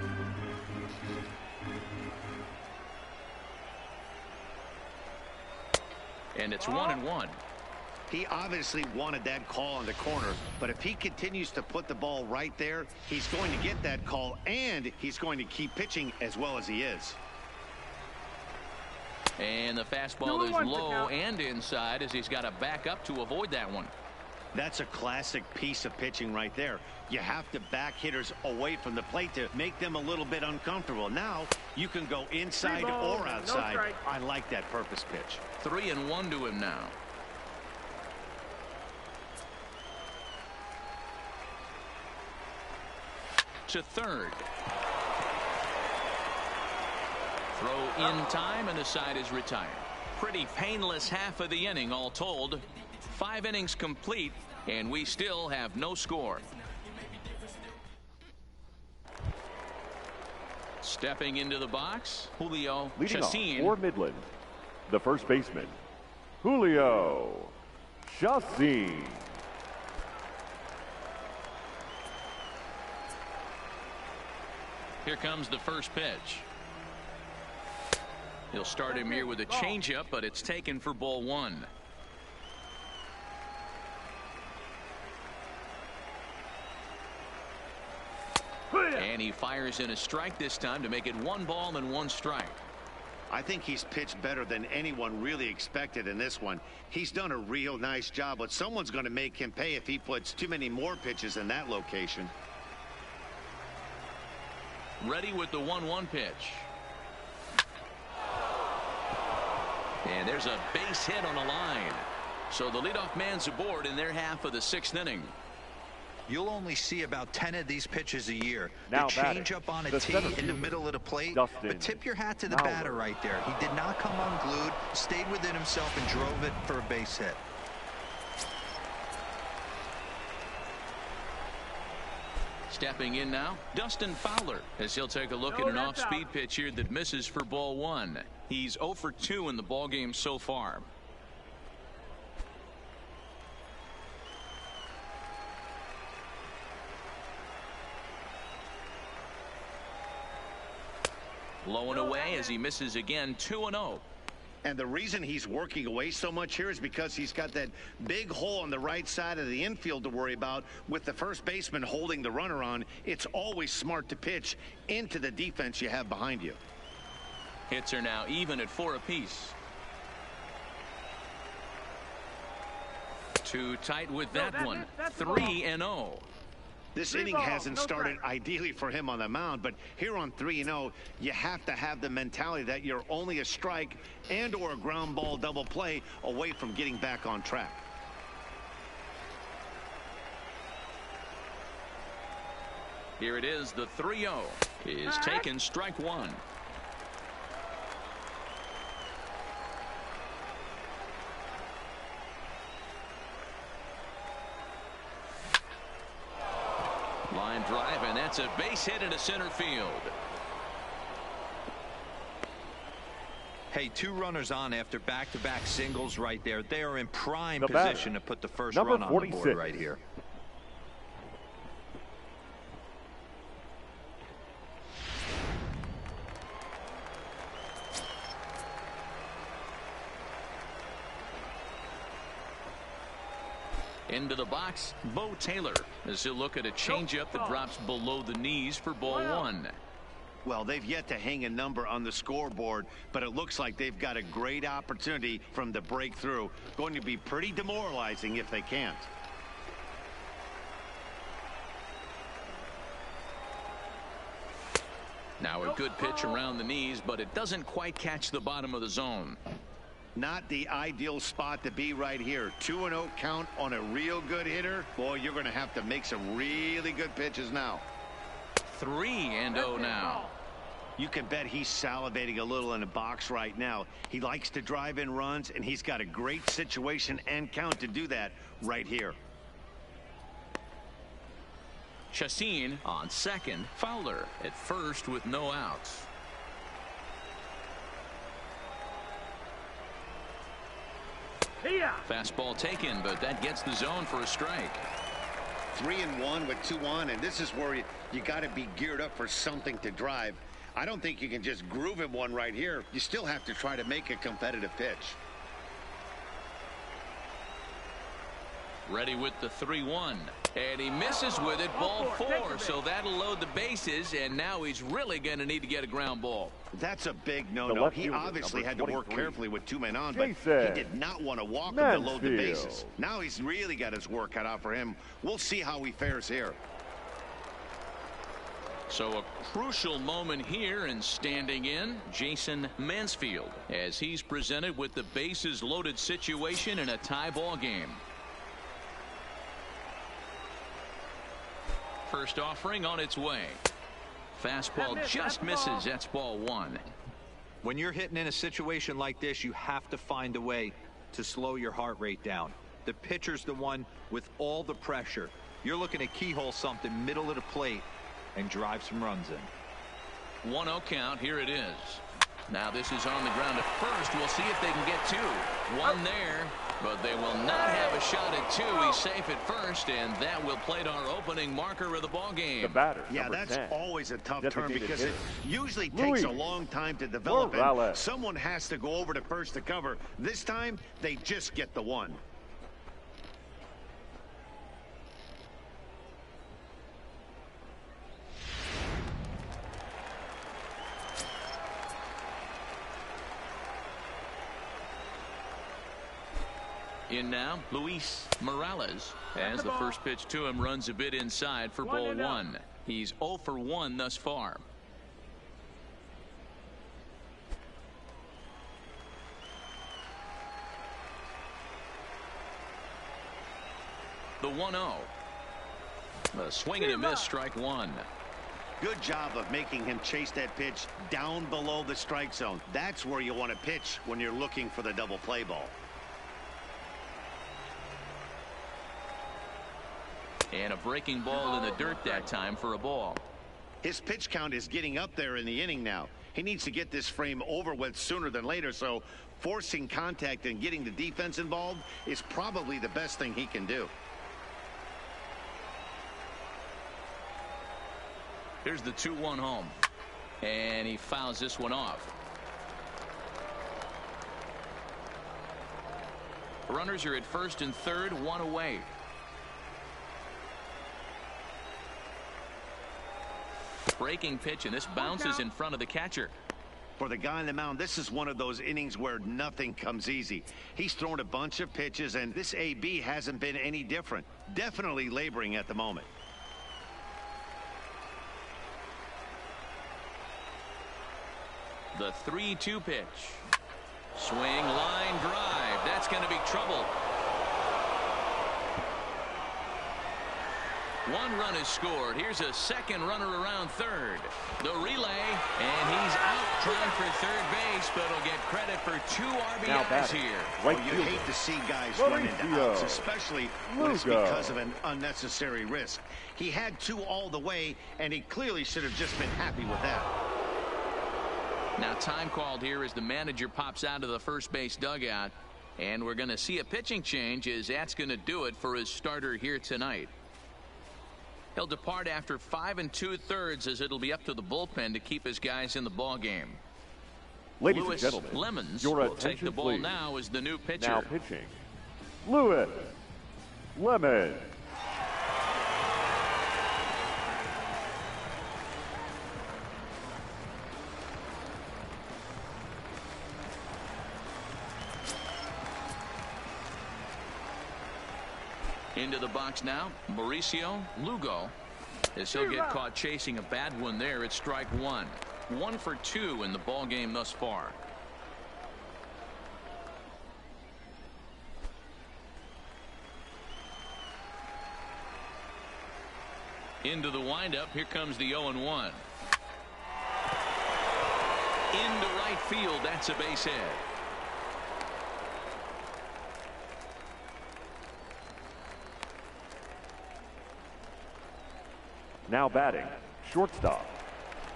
Speaker 2: And it's 1-1.
Speaker 3: He obviously wanted that call on the corner, but if he continues to put the ball right there, he's going to get that call, and he's going to keep pitching as well as he is.
Speaker 2: And the fastball is low and inside as he's got to back up to avoid that one.
Speaker 3: That's a classic piece of pitching right there. You have to back hitters away from the plate to make them a little bit uncomfortable. Now you can go inside or outside. I like that purpose pitch.
Speaker 2: 3-1 to him now. To third. Throw in time, and the side is retired. Pretty painless half of the inning all told. 5 innings complete, and we still have no score. Stepping into the box, Julio
Speaker 4: leading off
Speaker 2: Chacin.
Speaker 4: for Midland, the first baseman, Julio Chacin.
Speaker 2: Here comes the first pitch. He'll start him here with a changeup, but it's taken for ball 1. And he fires in a strike this time to make it 1 ball and 1 strike.
Speaker 3: I think he's pitched better than anyone really expected in this one. He's done a real nice job, but someone's going to make him pay if he puts too many more pitches in that location.
Speaker 2: Ready with the 1-1 pitch. And there's a base hit on a line. So the leadoff man's aboard in their half of the 6th inning.
Speaker 5: You'll only see about 10 of these pitches a year.
Speaker 4: Now
Speaker 5: the change up on a tee in the middle of the plate. But tip your hat to the batter right there. He did not come unglued, stayed within himself, and drove it for a base hit.
Speaker 2: Stepping in now, Dustin Fowler, as he'll take a look at an off-speed pitch here that misses for ball 1. He's 0 for 2 in the ballgame so far. Low and away as he misses again. 2-0.
Speaker 3: And the reason he's working away so much here is because he's got that big hole on the right side of the infield to worry about. With the first baseman holding the runner on, it's always smart to pitch into the defense you have behind you.
Speaker 2: Hits are now even at 4 apiece. Too tight with that one. 3-0.
Speaker 3: This inning hasn't started ideally for him on the mound, but here on 3-0, you have to have the mentality that you're only a strike and or a ground ball double play away from getting back on track.
Speaker 2: Here it is. The 3-0 is taken, strike 1. Line drive, and that's a base hit into center field.
Speaker 5: Hey, 2 runners on after back-to-back singles right there. They are in prime
Speaker 4: The
Speaker 5: position
Speaker 4: batter,
Speaker 5: to put the first
Speaker 4: number
Speaker 5: run on the
Speaker 4: 46.
Speaker 5: board right here.
Speaker 2: Into the box, Bo Taylor, as he'll look at a changeup that drops below the knees for ball 1.
Speaker 3: Well, they've yet to hang a number on the scoreboard, but it looks like they've got a great opportunity from the breakthrough. Going to be pretty demoralizing if they can't.
Speaker 2: Now a good pitch around the knees, but it doesn't quite catch the bottom of the zone.
Speaker 3: Not the ideal spot to be right here. 2-0 count on a real good hitter. Boy, you're going to have to make some really good pitches now.
Speaker 2: 3-0 now.
Speaker 3: You can bet he's salivating a little in the box right now. He likes to drive in runs, and he's got a great situation and count to do that right here.
Speaker 2: Chassin on second, Fowler at first with no outs. Fastball taken, but that gets the zone for a strike.
Speaker 3: 3-1 with 2 on, and this is where you got to be geared up for something to drive. I don't think you can just groove him one right here. You still have to try to make a competitive pitch.
Speaker 2: Ready with the 3-1, and he misses with it. Ball 4, so that'll load the bases, and now he's really going to need to get a ground ball.
Speaker 3: That's a big no-no. He obviously had to work carefully with 2 men on, but he did not want to walk him to load the bases. Now he's really got his work cut out for him. We'll see how he fares here.
Speaker 2: So a crucial moment here, and standing in, Jason Mansfield, as he's presented with the bases loaded situation in a tie ball game. First offering on its way. Fastball just misses. That's ball 1.
Speaker 5: When you're hitting in a situation like this, you have to find a way to slow your heart rate down. The pitcher's the one with all the pressure. You're looking to keyhole something middle of the plate and drive some runs in.
Speaker 2: 1-0 count. Here it is. Now this is on the ground at first. We'll see if they can get 2. 1 there, but they will not have a shot at 2. He's safe at first, and that will plate our opening marker of the ball game.
Speaker 4: The batter,
Speaker 3: yeah, that's
Speaker 4: 10.
Speaker 3: always a tough turn
Speaker 4: Designated
Speaker 3: because
Speaker 4: hitter.
Speaker 3: it usually takes a long time to develop, and someone has to go over to first to cover. This time, they just get the 1.
Speaker 2: In now, Luis Morales, as the first pitch to him runs a bit inside for ball 1. He's 0 for 1 thus far. The 1-0. The swing and a miss, strike 1.
Speaker 3: Good job of making him chase that pitch down below the strike zone. That's where you want to pitch when you're looking for the double play ball.
Speaker 2: And a breaking ball in the dirt that time for a ball.
Speaker 3: His pitch count is getting up there in the inning now. He needs to get this frame over with sooner than later, so forcing contact and getting the defense involved is probably the best thing he can do.
Speaker 2: Here's the 2-1 home. And he fouls this one off. Runners are at first and third, 1 away. Breaking pitch, and this bounces in front of the catcher.
Speaker 3: For the guy on the mound, this is one of those innings where nothing comes easy. He's thrown a bunch of pitches, and this AB hasn't been any different. Definitely laboring at the moment.
Speaker 2: The 3-2 pitch. Swing, line drive. That's going to be trouble. 1 run is scored. Here's a second runner around third. The relay, and he's out trying for third base, but he'll get credit for 2 RBIs here.
Speaker 3: Right, you hate to see guys run into outs, especially when it's because of an unnecessary risk. He had 2 all the way, and he clearly should have just been happy with that.
Speaker 2: Now time called here as the manager pops out of the first base dugout. And we're going to see a pitching change as that's going to do it for his starter here tonight. He'll depart after 5 2/3 as it'll be up to the bullpen to keep his guys in the ball game.
Speaker 4: Ladies
Speaker 2: Lewis
Speaker 4: and gentlemen,
Speaker 2: Lemons
Speaker 4: your
Speaker 2: will take the
Speaker 4: attention,
Speaker 2: ball
Speaker 4: please.
Speaker 2: now as the new pitcher.
Speaker 4: Now pitching, Lewis Lemons.
Speaker 2: Into the box now, Mauricio Lugo. As he'll get caught chasing a bad one there, it's strike one. 1 for 2 in the ball game thus far. Into the windup, here comes the 0-1. Into right field, that's a base hit.
Speaker 4: Now batting, shortstop,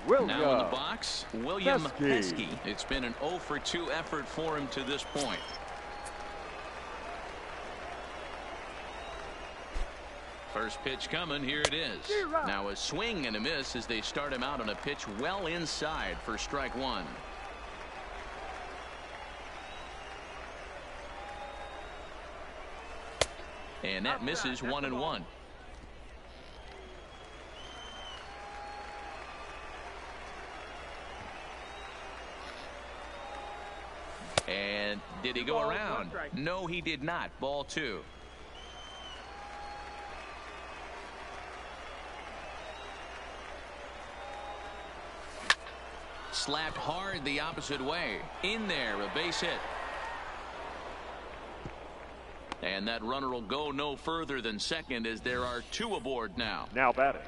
Speaker 4: William.
Speaker 2: Now in the box, William
Speaker 4: Pesky.
Speaker 2: Pesky. It's been an 0 for 2 effort for him to this point. First pitch coming, here it is. Now a swing and a miss as they start him out on a pitch well inside for strike one. And that misses 1-1. And did he go around? No, he did not. Ball 2. Slapped hard the opposite way. In there, a base hit. And that runner will go no further than second as there are 2 aboard now.
Speaker 4: Now batting,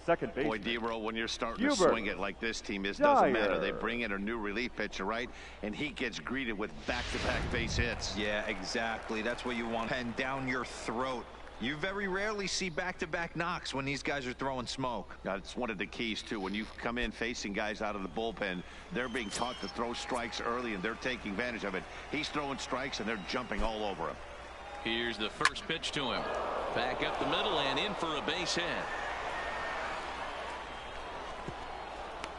Speaker 4: second base.
Speaker 3: Boy, D-Row, when you're starting to
Speaker 4: Hubert.
Speaker 3: swing it like this team is, doesn't matter.
Speaker 4: Dyer.
Speaker 3: They bring in a new relief pitcher, right? And he gets greeted with back-to-back base hits.
Speaker 5: Yeah, exactly. That's what you want. Pen down your throat. You very rarely see back-to-back knocks when these guys are throwing smoke.
Speaker 3: That's one of the keys, too. When you come in facing guys out of the bullpen, they're being taught to throw strikes early, and they're taking advantage of it. He's throwing strikes, and they're jumping all over him.
Speaker 2: Here's the first pitch to him. Back up the middle and in for a base hit.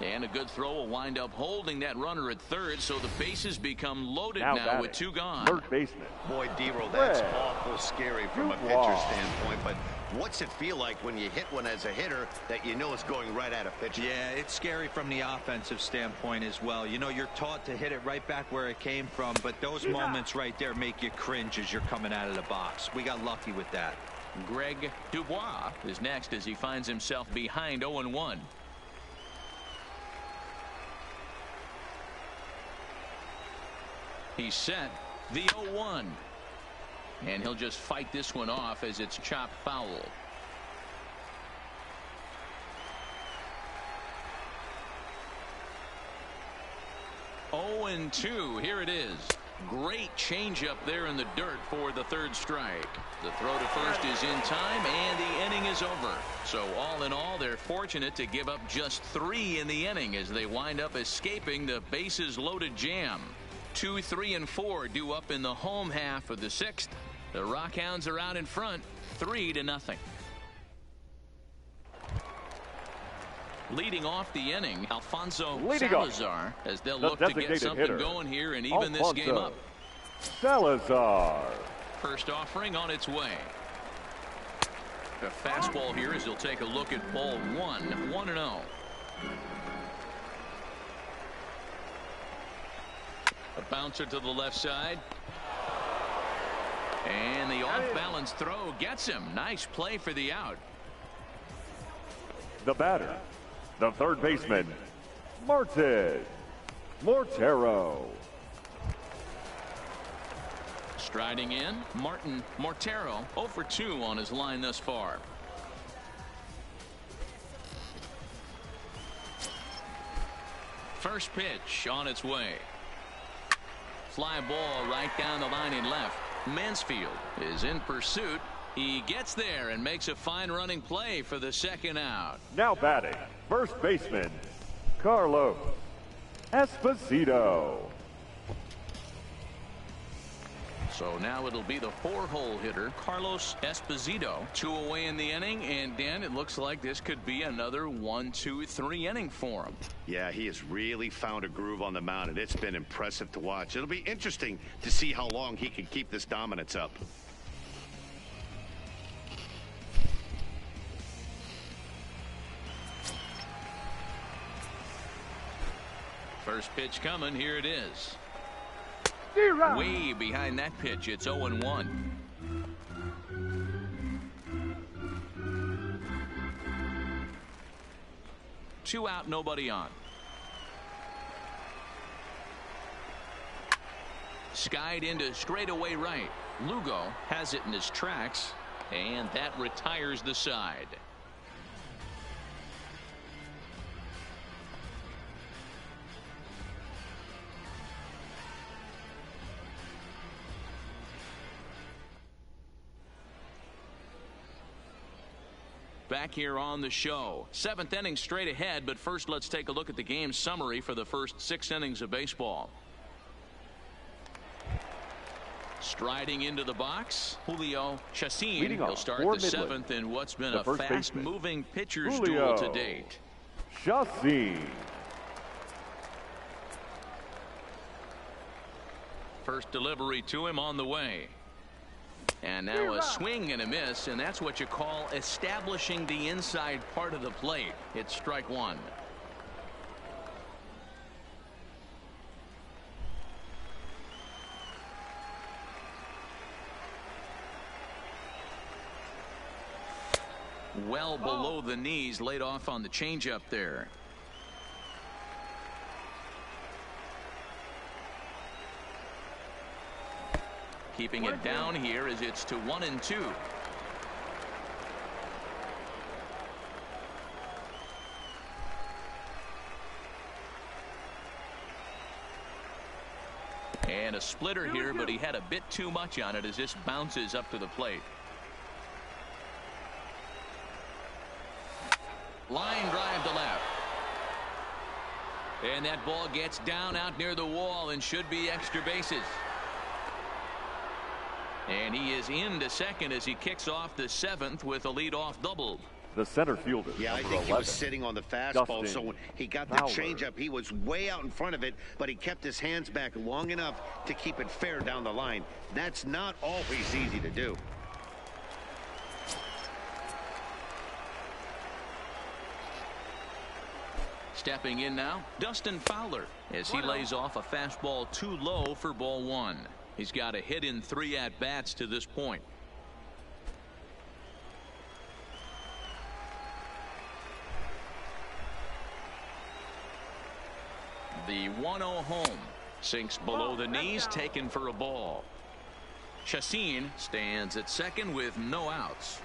Speaker 2: And a good throw will wind up holding that runner at third, so the bases become loaded now with 2 gone.
Speaker 4: Third baseman.
Speaker 3: Boy, D-Row, that's
Speaker 4: Red.
Speaker 3: awful scary from a
Speaker 4: Dubois.
Speaker 3: pitcher standpoint. But what's it feel like when you hit one as a hitter that you know is going right at a pitcher?
Speaker 5: Yeah, it's scary from the offensive standpoint as well. You know, you're taught to hit it right back where it came from, but those moments right there make you cringe as you're coming out of the box. We got lucky with that.
Speaker 2: Greg Dubois is next as he finds himself behind 0-1. He's set the 0-1. And he'll just fight this one off as it's chopped foul. Oh, and 2. Here it is. Great changeup there in the dirt for the third strike. The throw to first is in time, and the inning is over. So all in all, they're fortunate to give up just 3 in the inning as they wind up escaping the bases loaded jam. 2, 3, and 4 due up in the home half of the 6th. The Rockhounds are out in front, 3-0. Leading off the inning, Alfonso Salazar, as they'll look to get something
Speaker 4: hitter.
Speaker 2: Going here and even this game up.
Speaker 4: Salazar.
Speaker 2: First offering on its way. A fastball here as he'll take a look at ball 1, 1-0. A bouncer to the left side. And the off-balance throw gets him. Nice play for the out.
Speaker 4: The batter, the third baseman, Martin Mortero.
Speaker 2: Striding in, Martin Mortero, 0 for 2 on his line thus far. First pitch on its way. Fly ball right down the line in left. Mansfield is in pursuit. He gets there and makes a fine running play for the second out.
Speaker 4: Now batting, first baseman, Carlos Esposito.
Speaker 2: So now it'll be the 4-hole hitter, Carlos Esposito. 2 away in the inning, and Dan, it looks like this could be another 1, 2, 3 inning for him.
Speaker 3: Yeah, he has really found a groove on the mound, and it's been impressive to watch. It'll be interesting to see how long he can keep this dominance up.
Speaker 2: First pitch coming, here it is. Way behind that pitch, it's 0-1. Two out, nobody on. Skied into straightaway right. Lugo has it in his tracks, and that retires the side. Back here on the show. 7th inning straight ahead, but first let's take a look at the game summary for the first 6 innings of baseball. Striding into the box, Julio Chacin. He'll start the
Speaker 4: Midland.
Speaker 2: 7th in what's been a fast-moving pitcher's
Speaker 4: Julio
Speaker 2: duel to date.
Speaker 4: Chacin.
Speaker 2: First delivery to him on the way. And now a swing and a miss, and that's what you call establishing the inside part of the plate. It's strike 1. Well below the knees, laid off on the changeup there. Keeping it down here as it's to 1-2. And a splitter here, but he had a bit too much on it as this bounces up to the plate. Line drive to left. And that ball gets down out near the wall and should be extra bases. And he is into second as he kicks off the 7th with a leadoff double.
Speaker 4: The center fielder.
Speaker 3: Yeah, I think he was sitting on the fastball, so when he got the changeup, he was way out in front of it, but he kept his hands back long enough to keep it fair down the line. That's not always easy to do.
Speaker 2: Stepping in now, Dustin Fowler, as he lays off a fastball too low for ball 1. He's got a hit in 3 at-bats to this point. The 1-0 home. Sinks below the knees, taken for a ball. Chacin stands at second with no outs.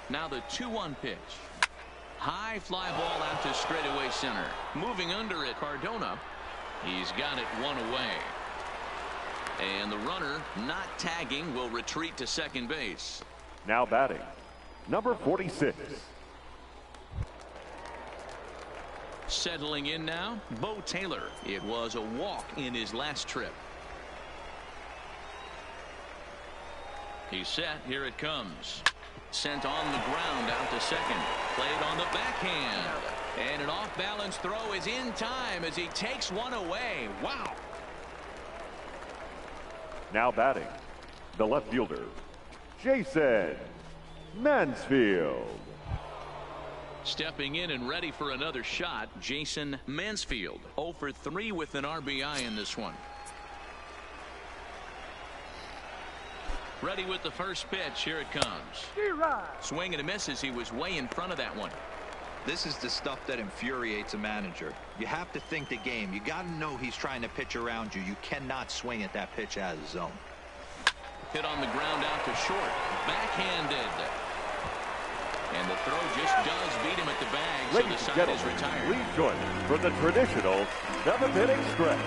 Speaker 2: Now the 2-1 pitch. High fly ball out to straightaway center. Moving under it, Cardona. He's got it 1 away. And the runner, not tagging, will retreat to second base.
Speaker 4: Now batting, number 46.
Speaker 2: Settling in now, Bo Taylor. It was a walk in his last trip. He's set. Here it comes. Sent on the ground out to second. Played on the backhand. And an off-balance throw is in time as he takes one away. Wow.
Speaker 4: Now batting, the left fielder, Jason Mansfield.
Speaker 2: Stepping in and ready for another shot, Jason Mansfield. 0 for 3 with an RBI in this one. Ready with the first pitch. Here it comes. Swing and a miss as he was way in front of that one.
Speaker 5: This is the stuff that infuriates a manager. You have to think the game. You got to know he's trying to pitch around you. You cannot swing at that pitch out of the zone.
Speaker 2: Hit on the ground out to short. Backhanded. And the throw just does beat him at the bag. so
Speaker 4: Ladies
Speaker 2: the
Speaker 4: and
Speaker 2: side
Speaker 4: gentlemen,
Speaker 2: is retired.
Speaker 4: please join us for the traditional 7th-inning stretch.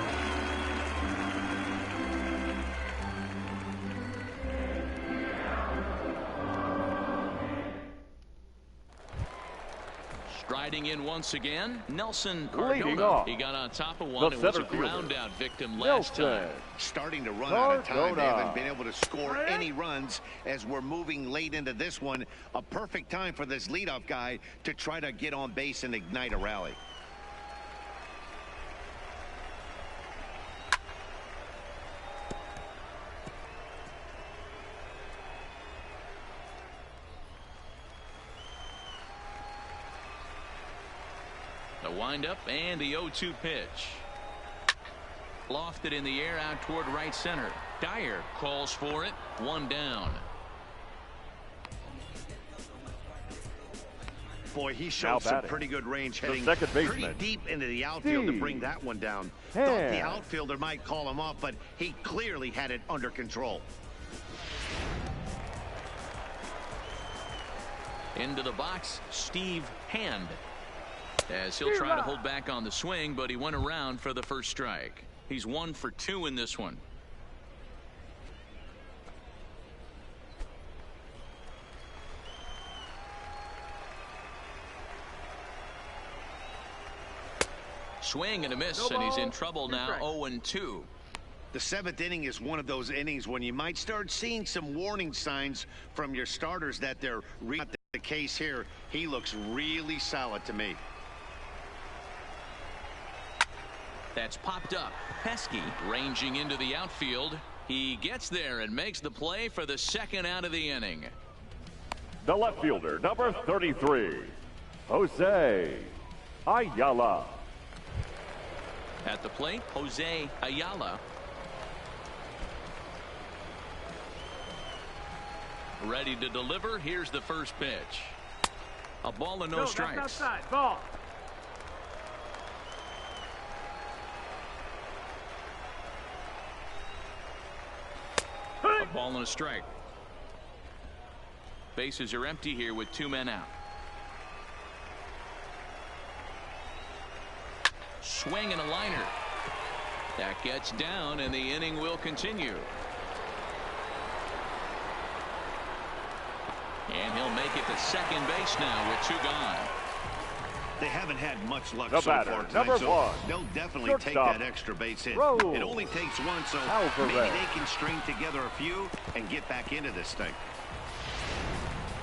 Speaker 2: Striding in once again, Nelson
Speaker 4: Leading
Speaker 2: Cardona.
Speaker 4: off,
Speaker 2: He got on top of one
Speaker 4: the
Speaker 2: and was a
Speaker 4: center fielder,
Speaker 2: ground out victim last time.
Speaker 3: Starting to run out of time. They
Speaker 4: Cardona.
Speaker 3: haven't been able to score any runs as we're moving late into this one. A perfect time for this leadoff guy to try to get on base and ignite a rally.
Speaker 2: The windup and the 0-2 pitch. Lofted in the air out toward right center. Dyer calls for it. One down.
Speaker 3: Boy, he showed some pretty good range heading
Speaker 4: second
Speaker 3: pretty
Speaker 4: baseman,
Speaker 3: deep into the outfield to bring that one down. Thought the outfielder might call him off, but he clearly had it under control.
Speaker 2: Into the box, Steve Hand. As he'll try to hold back on the swing, but he went around for the first strike. He's 1 for 2 in this one. Swing and a miss, and he's in trouble now. 0-2.
Speaker 3: The 7th inning is one of those innings when you might start seeing some warning signs from your starters that they're not the case here. He looks really solid to me.
Speaker 2: That's popped up. Pesky ranging into the outfield. He gets there and makes the play for the second out of the inning.
Speaker 4: The left fielder, number 33, Jose Ayala.
Speaker 2: At the plate, Jose Ayala. Ready to deliver. Here's the first pitch. A ball and no strikes.
Speaker 6: That's outside. Ball.
Speaker 2: A ball and a strike. Bases are empty here with 2 men out. Swing and a liner. That gets down, and the inning will continue. And he'll make it to second base now with 2 gone.
Speaker 3: They haven't had much luck
Speaker 4: The
Speaker 3: so
Speaker 4: batter,
Speaker 3: far tonight,
Speaker 4: number
Speaker 3: so
Speaker 4: 1,
Speaker 3: they'll definitely take
Speaker 4: shortstop,
Speaker 3: that extra base hit.
Speaker 4: Raul
Speaker 3: It only takes one, so
Speaker 4: Alvarez.
Speaker 3: maybe they can string together a few and get back into this thing.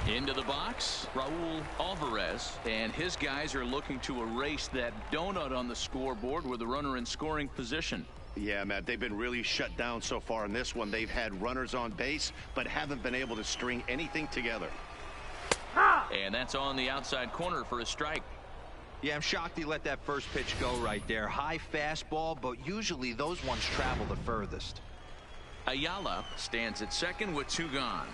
Speaker 2: Into the box, Raul Alvarez, and his guys are looking to erase that donut on the scoreboard with a runner in scoring position.
Speaker 3: Yeah, Matt, they've been really shut down so far in this one. They've had runners on base, but haven't been able to string anything together.
Speaker 2: And that's on the outside corner for a strike.
Speaker 5: Yeah, I'm shocked he let that first pitch go right there. High fastball, but usually those ones travel the furthest.
Speaker 2: Ayala stands at second with 2 gone.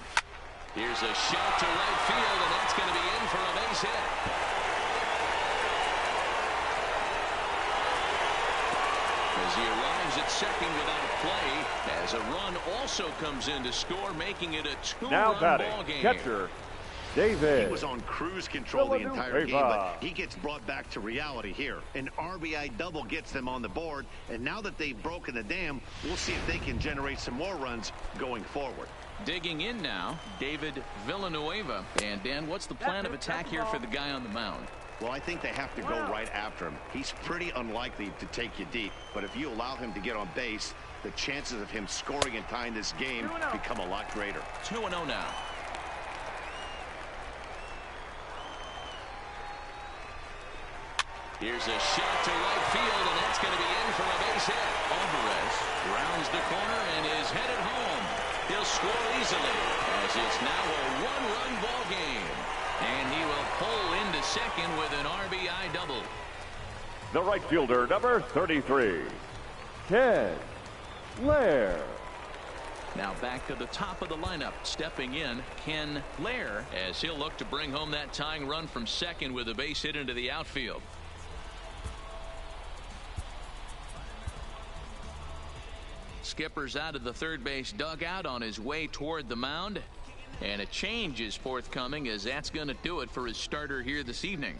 Speaker 2: Here's a shot to right field, and that's going to be in for a base hit. As he arrives at second without a play, as a run also comes in to score, making it a 2-run ball game.
Speaker 4: Catcher David.
Speaker 3: He was on cruise control the entire game, but he gets brought back to reality here. An RBI double gets them on the board, and now that they've broken the dam, we'll see if they can generate some more runs going forward.
Speaker 2: Digging in now, David Villanueva. And Dan, what's the plan of attack here for the guy on the mound?
Speaker 3: Well, I think they have to go right after him. He's pretty unlikely to take you deep, but if you allow him to get on base, the chances of him scoring and tying this game become a lot greater.
Speaker 2: 2-0 now. Here's a shot to right field, and that's going to be in for a base hit. Alvarez rounds the corner and is headed home. He'll score easily, as it's now a 1-run ball game. And he will pull into second with an RBI double.
Speaker 4: The right fielder, number 33, Ken Lair.
Speaker 2: Now back to the top of the lineup. Stepping in, Ken Lair, as he'll look to bring home that tying run from second with a base hit into the outfield. Skipper's out of the third base dugout on his way toward the mound. And a change is forthcoming, as that's going to do it for his starter here this evening.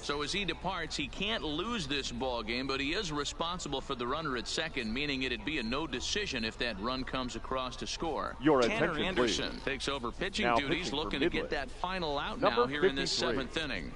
Speaker 2: So as he departs, he can't lose this ball game, but he is responsible for the runner at second, meaning it'd be a no decision if that run comes across to score.
Speaker 4: Your
Speaker 2: Tanner
Speaker 4: attention,
Speaker 2: Anderson
Speaker 4: please.
Speaker 2: takes over pitching
Speaker 4: Now
Speaker 2: duties,
Speaker 4: pitching
Speaker 2: looking
Speaker 4: for
Speaker 2: to get
Speaker 4: Midland.
Speaker 2: that final out
Speaker 4: Number
Speaker 2: now here in this
Speaker 4: 53.
Speaker 2: 7th inning.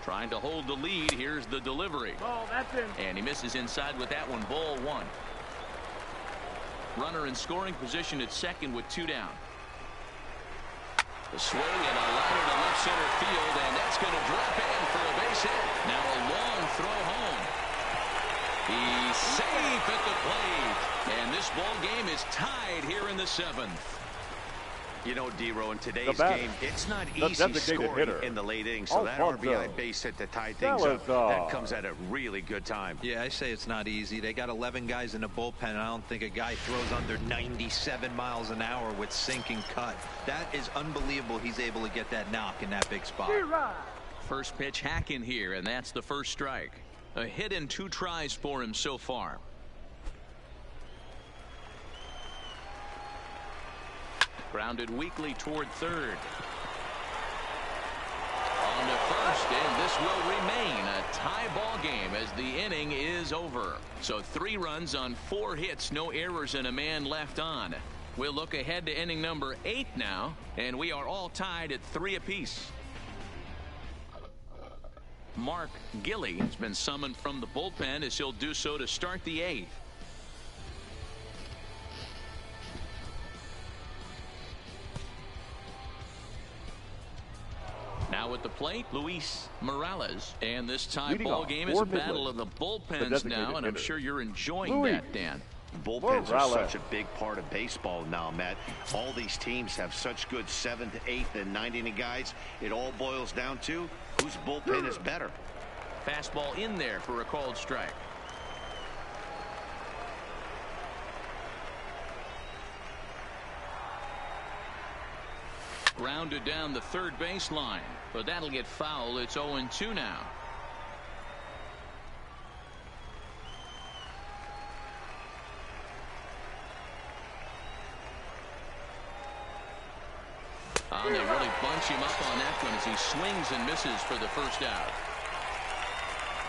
Speaker 2: Trying to hold the lead. Here's the delivery.
Speaker 6: Ball, that's in.
Speaker 2: And he misses inside with that one. Ball 1. Runner in scoring position at second with 2 down. The swing and a liner to left center field, and that's going to drop in for a base hit. Now a long throw home. He's safe at the plate. And this ball game is tied here in the 7th.
Speaker 3: You know, D-Row, in today's
Speaker 4: batter,
Speaker 3: game, it's not
Speaker 4: the
Speaker 3: easy
Speaker 4: designated
Speaker 3: scoring
Speaker 4: hitter,
Speaker 3: in the late innings, so that
Speaker 4: Alfonso
Speaker 3: RBI base hit to tie things up,
Speaker 4: Salazar.
Speaker 3: that comes at a really good time.
Speaker 5: Yeah, I say it's not easy. They got 11 guys in the bullpen, and I don't think a guy throws under 97 miles an hour with sinking cut. That is unbelievable. He's able to get that knock in that big spot.
Speaker 2: First pitch hack in here, and that's the first strike. A hit and 2 tries for him so far. Grounded weakly toward third. On to first, and this will remain a tie ball game as the inning is over. So 3 runs on 4 hits, no errors, and a man left on. We'll look ahead to inning number 8 now, and we are all tied at 3 apiece. Mark Gilly has been summoned from the bullpen as he'll do so to start the 8th. Now at the plate, Luis Morales. And this tie
Speaker 4: Leading
Speaker 2: ball
Speaker 4: off
Speaker 2: game is a
Speaker 4: for
Speaker 2: battle
Speaker 4: Midland,
Speaker 2: of the bullpens
Speaker 4: designated
Speaker 2: now, and I'm
Speaker 4: hitter,
Speaker 2: sure you're enjoying
Speaker 4: Luis
Speaker 2: that, Dan.
Speaker 3: Bullpens are
Speaker 4: Morales.
Speaker 3: such a big part of baseball now, Matt. All these teams have such good 7th, 8th, and 9th inning guys. It all boils down to whose bullpen is better.
Speaker 2: Fastball in there for a called strike. Grounded down the third baseline, but that'll get foul. It's 0-2 now. Oh, they really bunch him up on that one as he swings and misses for the first out.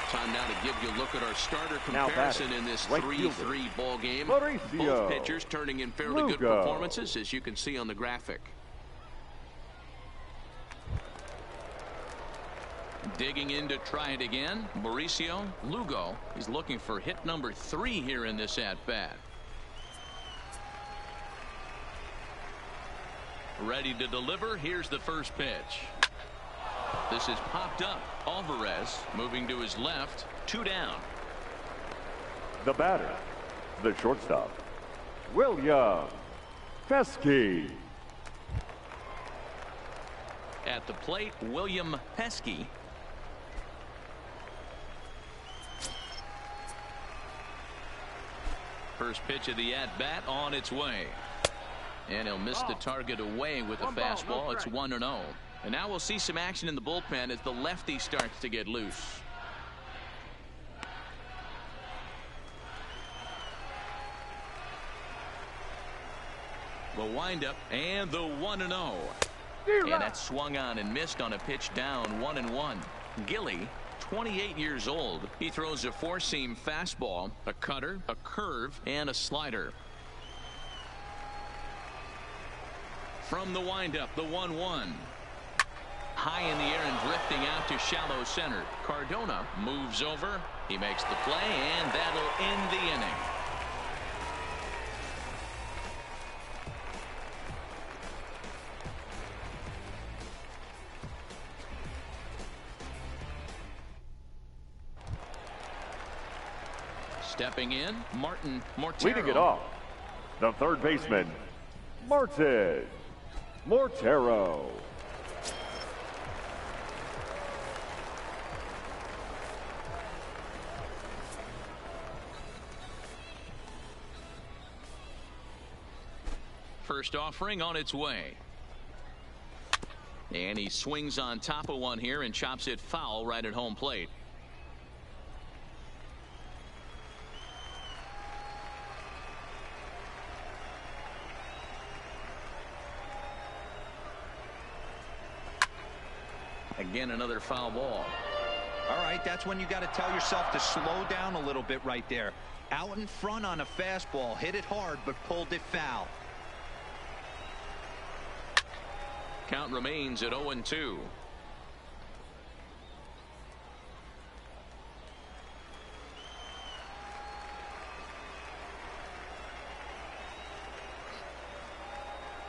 Speaker 2: Time now to give you a look at our starter comparison in this 3-3 ball game. Both pitchers turning in fairly good performances, as you can see on the graphic. Digging in to try it again, Mauricio Lugo. He's looking for hit number 3 here in this at-bat. Ready to deliver. Here's the first pitch. This is popped up. Alvarez moving to his left. 2 down.
Speaker 4: The batter, the shortstop, William Pesky.
Speaker 2: At the plate, William Pesky. First pitch of the at-bat on its way. And he'll miss the target away with a fastball. It's 1-0. And now we'll see some action in the bullpen as the lefty starts to get loose. The windup and the 1-0. And that's swung on and missed on a pitch down, 1-1. Gilly, 28 years old. He throws a 4-seam fastball, a cutter, a curve, and a slider. From the windup, the 1-1. High in the air and drifting out to shallow center. Cardona moves over. He makes the play, and that'll end the inning. Stepping in, Martin Mortero.
Speaker 4: Leading it off, the third baseman, Martin Mortero.
Speaker 2: First offering on its way. And he swings on top of one here and chops it foul right at home plate. Again, another foul ball.
Speaker 5: All right, that's when you got to tell yourself to slow down a little bit right there. Out in front on a fastball, hit it hard, but pulled it foul.
Speaker 2: Count remains at 0-2.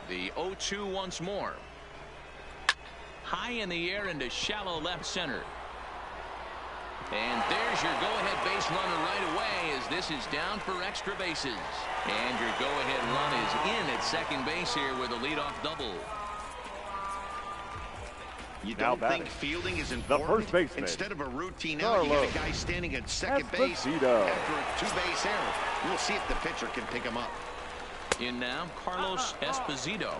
Speaker 2: The 0-2 once more. High in the air into shallow left center. And there's your go-ahead base runner right away as this is down for extra bases. And your go-ahead run is in at second base here with a leadoff double.
Speaker 3: You don't think fielding is important?
Speaker 4: The first baseman.
Speaker 3: Instead of a routine out, you get a guy standing at second base after a two-base error. We'll see if the pitcher can pick him up.
Speaker 2: In now, Carlos Esposito.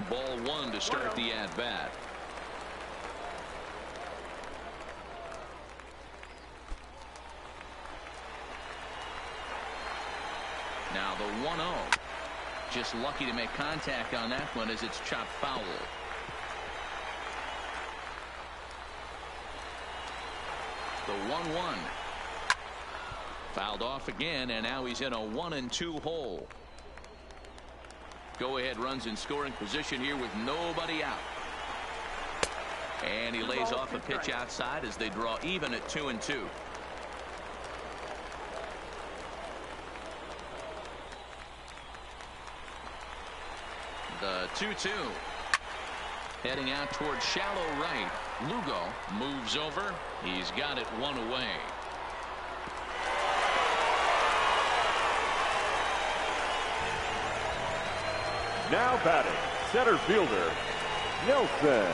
Speaker 2: Ball one to start the at-bat. Now the 1-0. Just lucky to make contact on that one as it's chopped foul. The 1-1. Fouled off again, and now he's in a 1-2 hole. Go-ahead runs in scoring position here with nobody out. And he lays off a pitch outside as they draw even at 2-2. The 2-2. Heading out towards shallow right. Lugo moves over. He's got it one away.
Speaker 4: Now batting, center fielder, Nelson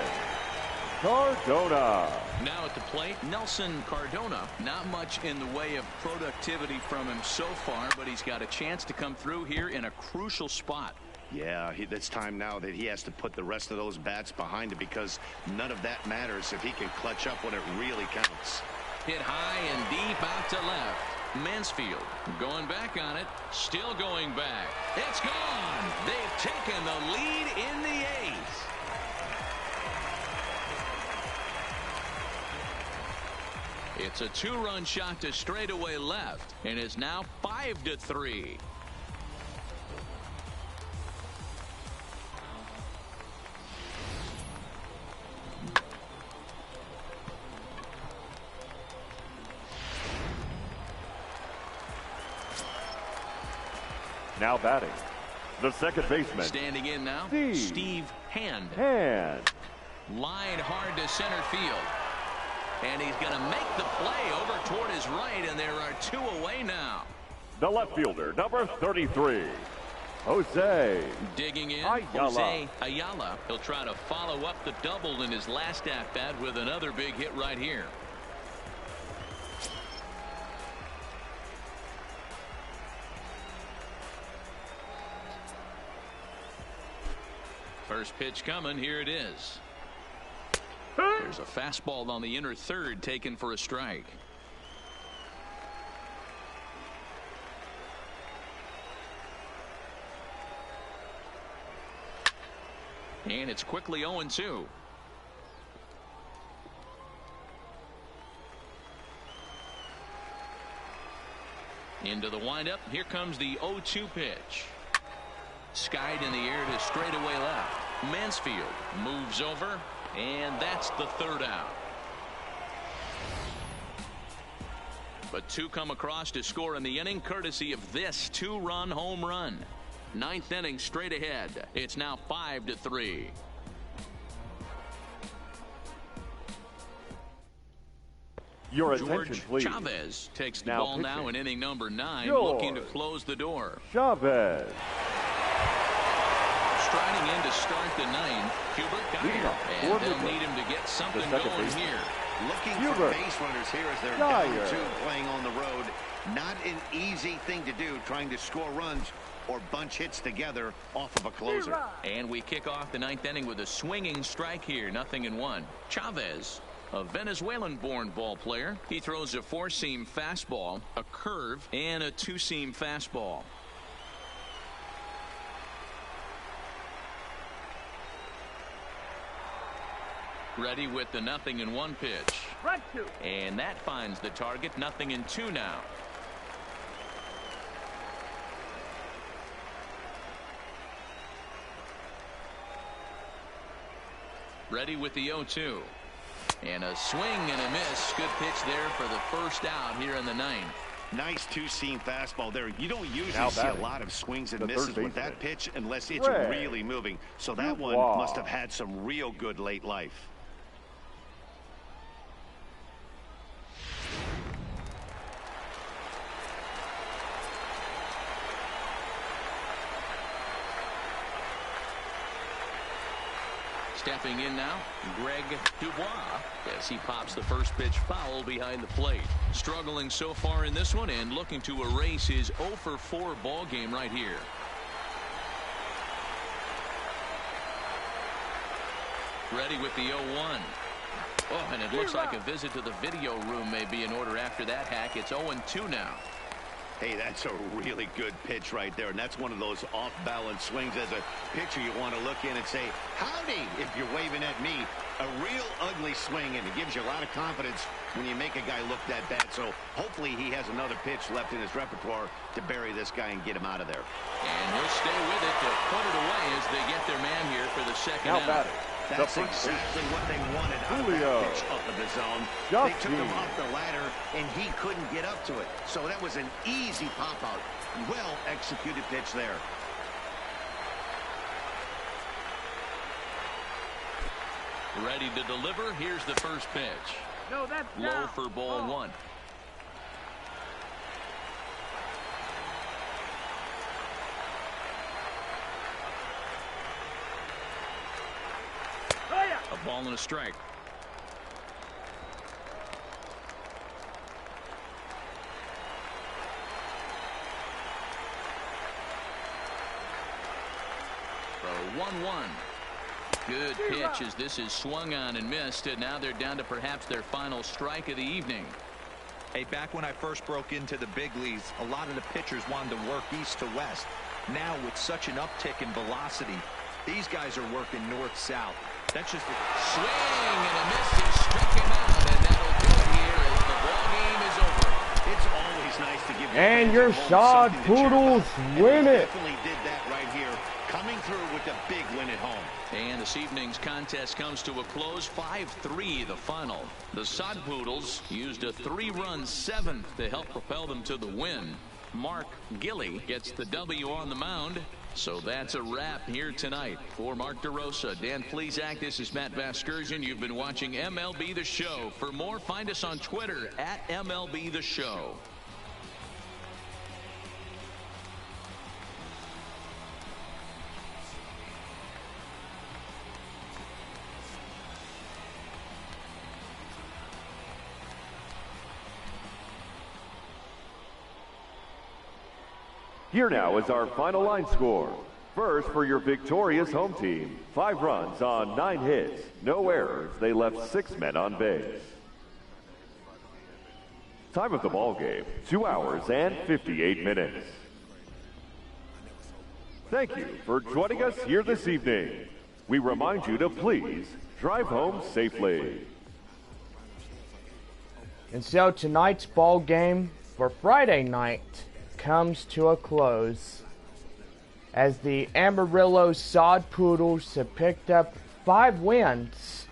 Speaker 4: Cardona.
Speaker 2: Now at the plate, Nelson Cardona. Not much in the way of productivity from him so far, but he's got a chance to come through here in a crucial spot.
Speaker 3: Yeah, it's time now that he has to put the rest of those bats behind him because none of that matters if he can clutch up when it really counts.
Speaker 2: Hit high and deep out to left. Mansfield going back on it. Still going back. It's gone. They've taken the lead in the eighth. It's a two-run shot to straightaway left, and it's now 5-3.
Speaker 4: Now batting, the second baseman.
Speaker 2: Standing in now, Steve Hand. Line hard to center field. And he's going to make the play over toward his right, and there are two away now.
Speaker 4: The left fielder, number 33, Jose.
Speaker 2: Digging in,
Speaker 4: Ayala.
Speaker 2: Jose Ayala. He'll try to follow up the double in his last at-bat with another big hit right here. First pitch coming. Here it is. There's a fastball on the inner third taken for a strike. And it's quickly 0-2. Into the windup. Here comes the 0-2 pitch. Skied in the air to straightaway left. Mansfield moves over, and that's the third out. But two come across to score in the inning, courtesy of this two-run home run. Ninth inning straight ahead. It's now 5-3.
Speaker 4: Your attention,
Speaker 2: George
Speaker 4: please.
Speaker 2: Chavez takes the
Speaker 4: Now
Speaker 2: ball
Speaker 4: pitching.
Speaker 2: now in inning number 9,
Speaker 4: George
Speaker 2: looking to close the door.
Speaker 4: Chavez.
Speaker 2: Striding in to start the 9th, Hubert Geyer. And they'll need him to get something going here.
Speaker 3: Looking
Speaker 4: Hubert.
Speaker 3: for base runners here as they're
Speaker 4: Dyer.
Speaker 3: down 2 playing on the road. Not an easy thing to do, trying to score runs or bunch hits together off of a closer.
Speaker 2: And we kick off the 9th inning with a swinging strike here, 0-1. Chavez, a Venezuelan-born ball player. He throws a 4-seam fastball, a curve, and a 2-seam fastball. Ready with the 0-1 pitch.
Speaker 6: Right two.
Speaker 2: And that finds the target. 0-2 now. Ready with the 0-2. And a swing and a miss. Good pitch there for the first out here in the 9th.
Speaker 3: Nice 2-seam fastball there. You don't usually
Speaker 4: Now
Speaker 3: see a
Speaker 4: batting.
Speaker 3: lot of swings and
Speaker 4: The
Speaker 3: misses
Speaker 4: third
Speaker 3: with that
Speaker 4: baseman.
Speaker 3: pitch unless it's
Speaker 4: Ray.
Speaker 3: really moving. So that one
Speaker 4: Dubois.
Speaker 3: must have had some real good late life.
Speaker 2: Stepping in now, Greg Dubois, as he pops the first pitch foul behind the plate. Struggling so far in this one and looking to erase his 0-for-4 ball game right here. Ready with the 0-1. Oh, and it looks like a visit to the video room may be in order after that hack. It's 0-2 now.
Speaker 3: Hey, that's a really good pitch right there, and that's one of those off-balance swings. As a pitcher, you want to look in and say, howdy, if you're waving at me. A real ugly swing, and it gives you a lot of confidence when you make a guy look that bad. So hopefully he has another pitch left in his repertoire to bury this guy and get him out of there.
Speaker 2: And he'll stay with it to put it away as they get their man here for the second
Speaker 4: Now
Speaker 2: out.
Speaker 4: batting.
Speaker 3: That's exactly what they wanted out of
Speaker 4: Julio.
Speaker 3: that pitch up in the zone.
Speaker 4: Justin.
Speaker 3: They took him off the ladder, and he couldn't get up to it. So that was an easy pop-out. Well-executed pitch there.
Speaker 2: Ready to deliver. Here's the first pitch.
Speaker 6: No, that's
Speaker 2: Low
Speaker 6: down.
Speaker 2: for ball 1.
Speaker 6: Oh, yeah.
Speaker 2: A ball and a strike. The 1-1. Good pitch as this is swung on and missed, and now they're down to perhaps their final strike of the evening.
Speaker 5: Hey, back when I first broke into the big leagues, a lot of the pitchers wanted to work east to west. Now, with such an uptick in velocity, these guys are working north-south. That's just a
Speaker 2: Swing and a miss. He struck him out, and that'll do it here as the ball game is over.
Speaker 3: It's always nice to give
Speaker 1: And
Speaker 3: fans
Speaker 1: your
Speaker 3: at home
Speaker 1: Sod
Speaker 3: something to cheer
Speaker 1: Poodles
Speaker 3: about, and
Speaker 1: win
Speaker 3: they
Speaker 1: it.
Speaker 3: definitely did that right here, coming through with a big win at home.
Speaker 2: And this evening's contest comes to a close. 5-3 the final. The Sod Poodles used a 3-run 7th to help propel them to the win. Mark Gilly gets the W on the mound. So that's a wrap here tonight. For Mark DeRosa, Dan Plesac, this is Matt Vasgersian. You've been watching MLB The Show. For more, find us on Twitter at MLB The Show.
Speaker 4: Here now is our final line score. First, for your victorious home team, 5 runs on 9 hits, no errors. They left 6 men on base. Time of the ball game, 2 hours and 58 minutes. Thank you for joining us here this evening. We remind you to please drive home safely.
Speaker 1: And so tonight's ball game for Friday night comes to a close as the Amarillo Sod Poodles have picked up 5 wins,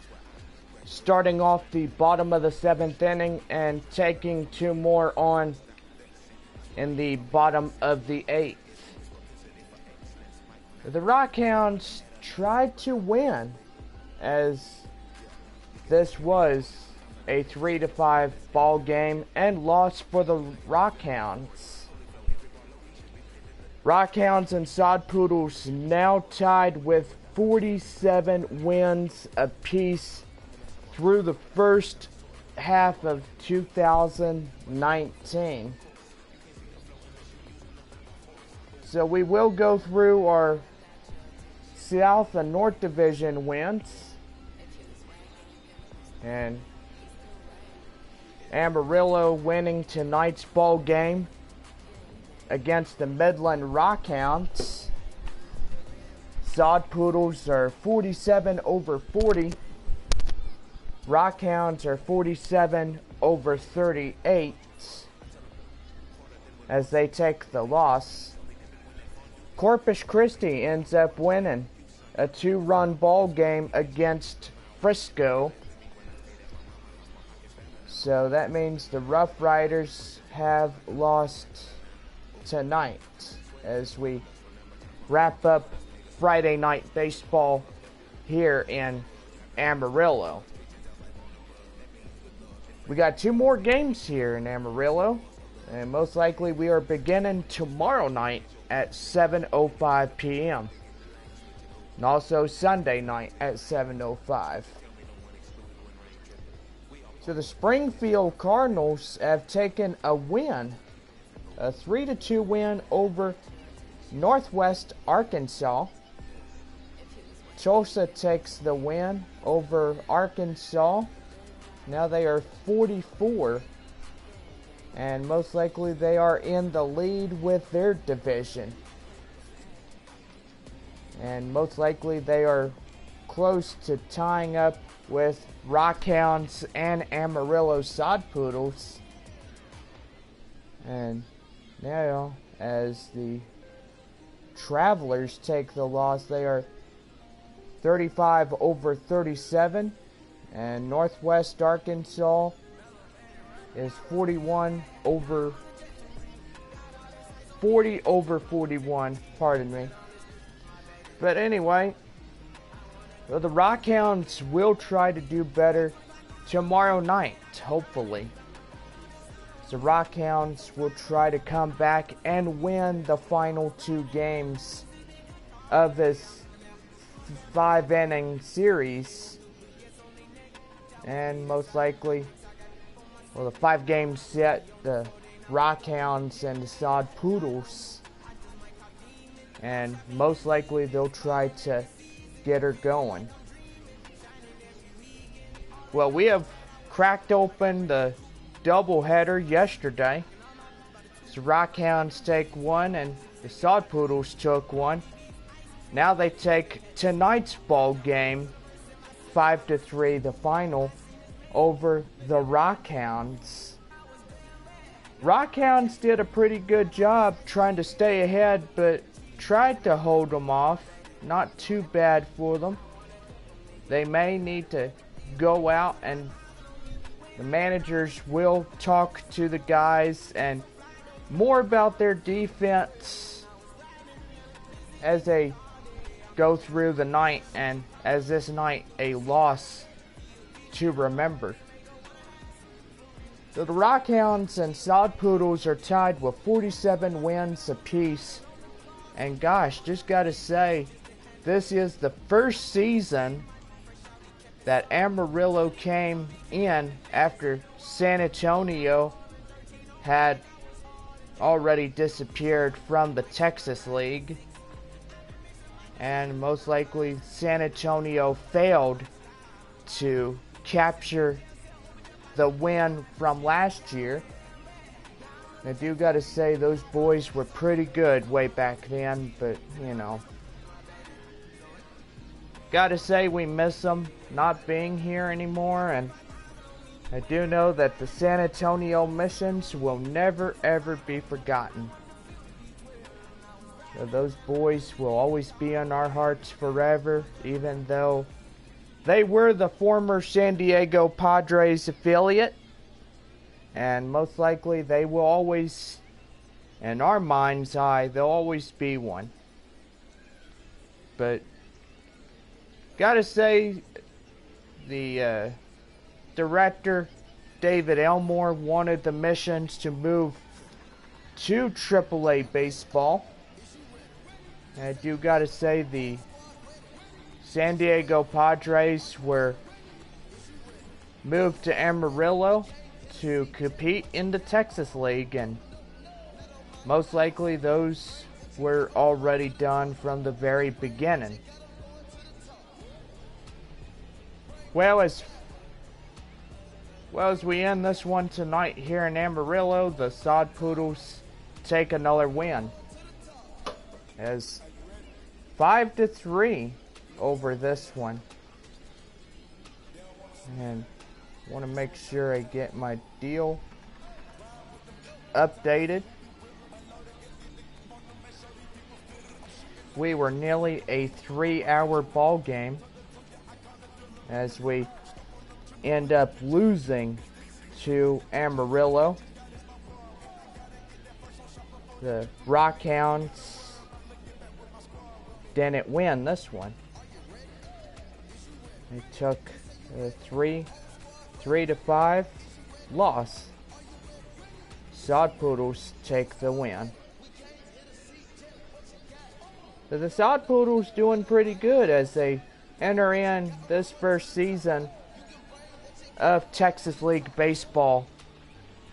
Speaker 1: starting off the bottom of the 7th inning and taking 2 more on in the bottom of the 8th. The Rockhounds tried to win as this was a 3-5 ball game and lost for the Rockhounds. Rockhounds and Sod Poodles now tied with 47 wins apiece through the first half of 2019. So we will go through our South and North Division wins. And Amarillo winning tonight's ball game against the Midland Rockhounds. Sod Poodles are 47-40. Rockhounds are 47-38 as they take the loss. Corpus Christi ends up winning a 2-run ball game against Frisco. So that means the Rough Riders have lost tonight as we wrap up Friday night baseball here in Amarillo. We got 2 more games here in Amarillo, and most likely we are beginning tomorrow night at 7:05 p.m. and also Sunday night at 7:05. So the Springfield Cardinals have taken a win, a 3-2 win over Northwest Arkansas. Tulsa takes the win over Arkansas. Now they are 44, and most likely they are in the lead with their division. And most likely they are close to tying up with Rockhounds and Amarillo Sod Poodles. And now, as the Travelers take the loss, they are 35-37. And Northwest Arkansas is 40-41, pardon me. But anyway, well, the Rockhounds will try to do better tomorrow night, hopefully. The Rockhounds will try to come back and win the final 2 games of this 5-inning series. And most likely, well, the 5-game set, the Rockhounds and the Sod Poodles. And most likely they'll try to get her going. Well, we have cracked open the doubleheader yesterday. The Rockhounds take 1 and the Sod Poodles took 1. Now they take tonight's ball game, 5-3, the final, over the Rockhounds. Rockhounds did a pretty good job trying to stay ahead, but tried to hold them off. Not too bad for them. They may need to go out, and the managers will talk to the guys and more about their defense as they go through the night, and as this night a loss to remember. So the Rockhounds and Sod Poodles are tied with 47 wins apiece. And gosh, just gotta say, this is the first season that Amarillo came in after San Antonio had already disappeared from the Texas League. And most likely San Antonio failed to capture the win from last year. I do gotta say, those boys were pretty good way back then, but you know, gotta say we miss them not being here anymore. And I do know that the San Antonio missions will never ever be forgotten. So those boys will always be in our hearts forever, even though they were the former San Diego Padres affiliate. And most likely they will always, in our mind's eye, they'll always be one. But gotta say, the director, David Elmore, wanted the missions to move to AAA baseball. And I do gotta say, the San Diego Padres were moved to Amarillo to compete in the Texas League, and most likely those were already done from the very beginning. Well, as we end this one tonight here in Amarillo, the Sod Poodles take another win as 5-3 over this one. And want to make sure I get my deal updated. We were nearly a 3-hour ball game as we end up losing to Amarillo. The Rockhounds didn't win this one. They took a 3-5 loss. Sod Poodles take the win. But the Sod Poodles doing pretty good as they enter in this first season of Texas League Baseball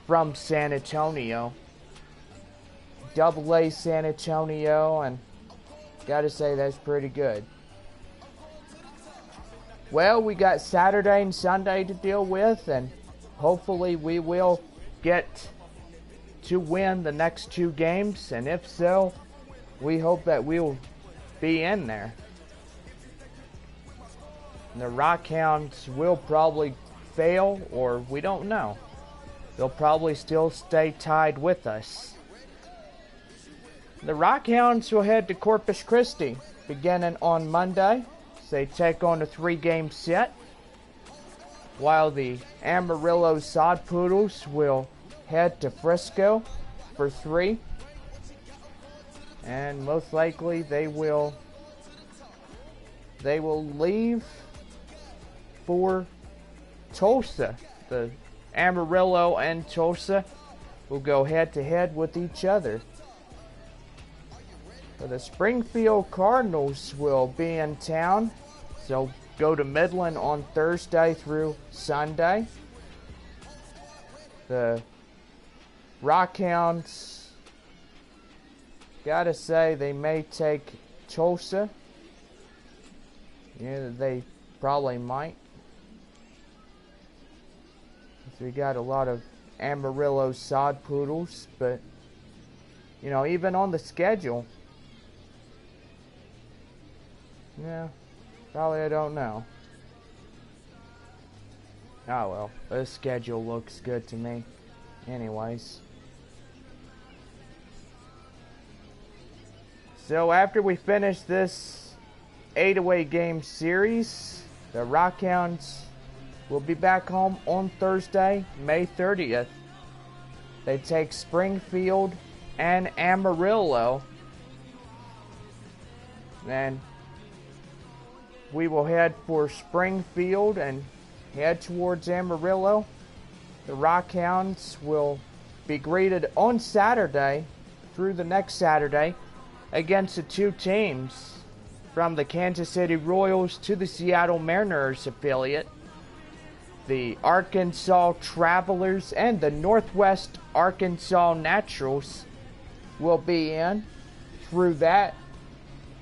Speaker 1: from San Antonio. AA San Antonio, and gotta say that's pretty good. Well, we got Saturday and Sunday to deal with, and hopefully we will get to win the next 2 games, and if so, we hope that we'll be in there. The Rockhounds will probably fail, or we don't know. They'll probably still stay tied with us. The Rockhounds will head to Corpus Christi beginning on Monday. So they take on a 3-game set, while the Amarillo Sod Poodles will head to Frisco for 3. And most likely they will leave for Tulsa. The Amarillo and Tulsa will go head to head with each other. So the Springfield Cardinals will be in town. So go to Midland on Thursday through Sunday. The Rockhounds, gotta say, they may take Tulsa. Yeah, they probably might. So we got a lot of Amarillo Sod Poodles, but you know, even on the schedule, yeah, probably I don't know. Oh well, this schedule looks good to me. Anyways. So after we finish this 8-away game series, the Rockhounds will be back home on Thursday, May 30th. They take Springfield and Amarillo. And we will head for Springfield and head towards Amarillo. The Rockhounds will be greeted on Saturday through the next Saturday against the 2 teams from the Kansas City Royals to the Seattle Mariners affiliate. The Arkansas Travelers and the Northwest Arkansas Naturals will be in through that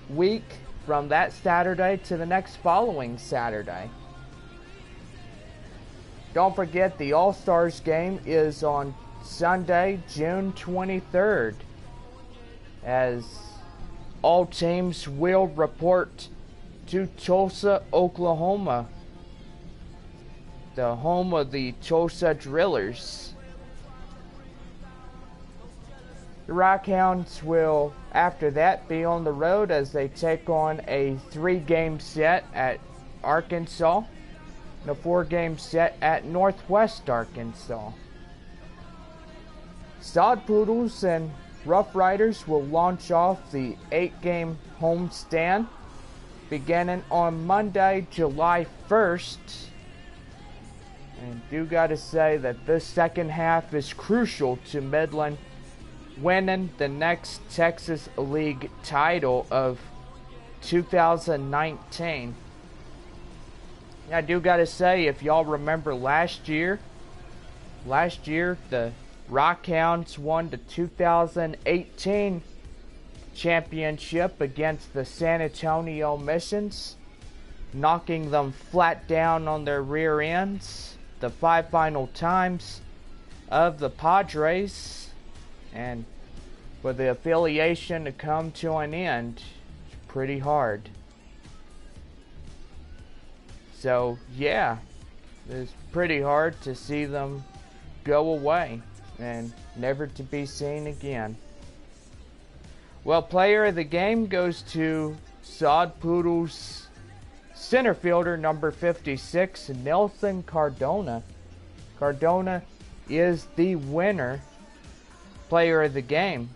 Speaker 1: week from that Saturday to the next following Saturday. Don't forget the All-Stars game is on Sunday, June 23rd, as all teams will report to Tulsa, Oklahoma, the home of the Tulsa Drillers. The Rockhounds will, after that, be on the road as they take on a 3-game set at Arkansas and a 4-game set at Northwest Arkansas. Sod Poodles and Rough Riders will launch off the 8-game homestand beginning on Monday, July 1st. And do gotta say that this second half is crucial to Midland winning the next Texas League title of 2019. I do gotta say, if y'all remember last year, the Rockhounds won the 2018 championship against the San Antonio Missions, knocking them flat down on their rear ends the 5 final times of the Padres, and for the affiliation to come to an end, it's pretty hard. So yeah, it's pretty hard to see them go away and never to be seen again. Well, player of the game goes to Sod Poodles center fielder number 56, Nelson Cardona. Cardona is the winner player of the game,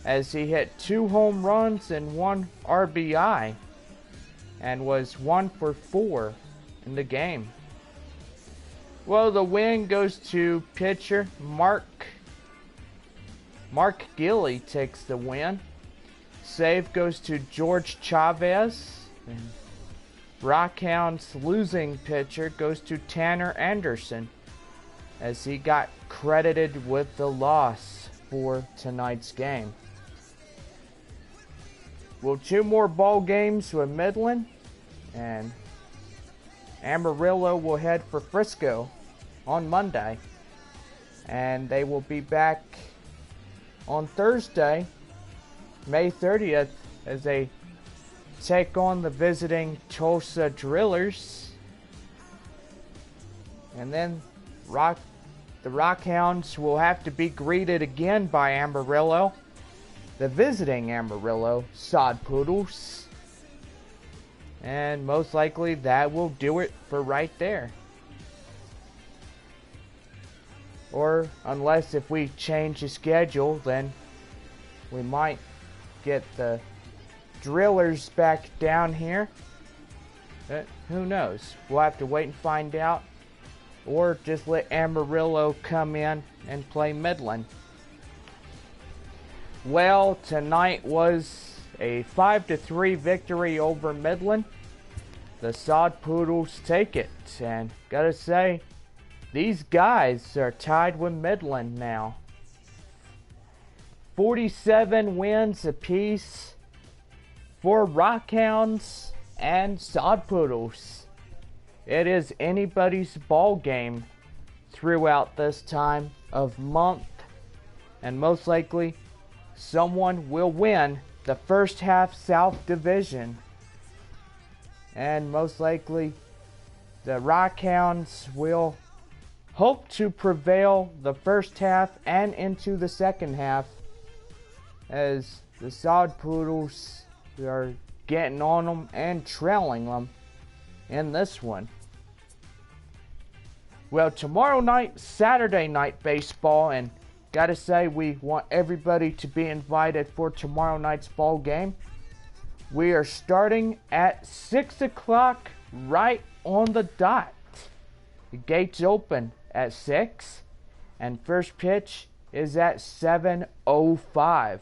Speaker 1: as he hit 2 home runs and 1 RBI and was 1 for 4 in the game. Well, the win goes to pitcher Mark Gilly takes the win. Save goes to George Chavez. And Rockhounds losing pitcher goes to Tanner Anderson, as he got credited with the loss for tonight's game. Well, 2 more ball games with Midland, and Amarillo will head for Frisco on Monday, and they will be back on Thursday, May 30th, as they take on the visiting Tulsa Drillers. And then the Rockhounds will have to be greeted again by Amarillo, the visiting Amarillo Sod Poodles. And most likely that will do it for right there. Or unless if we change the schedule, then we might get the Drillers back down here. Who knows? We'll have to wait and find out. Or just let Amarillo come in and play Midland. Well, tonight was a 5-3 victory over Midland. The Sod Poodles take it, and gotta say, these guys are tied with Midland now. 47 wins apiece for Rockhounds and Sod Poodles. It is anybody's ball game throughout this time of month, and most likely someone will win the first half South Division, and most likely the Rockhounds will hope to prevail the first half and into the second half, as the Sod Poodles are getting on them and trailing them in this one. Well, tomorrow night, Saturday night baseball, and gotta say, we want everybody to be invited for tomorrow night's ball game. We are starting at 6 o'clock right on the dot. The gates open at 6, and first pitch is at 7:05.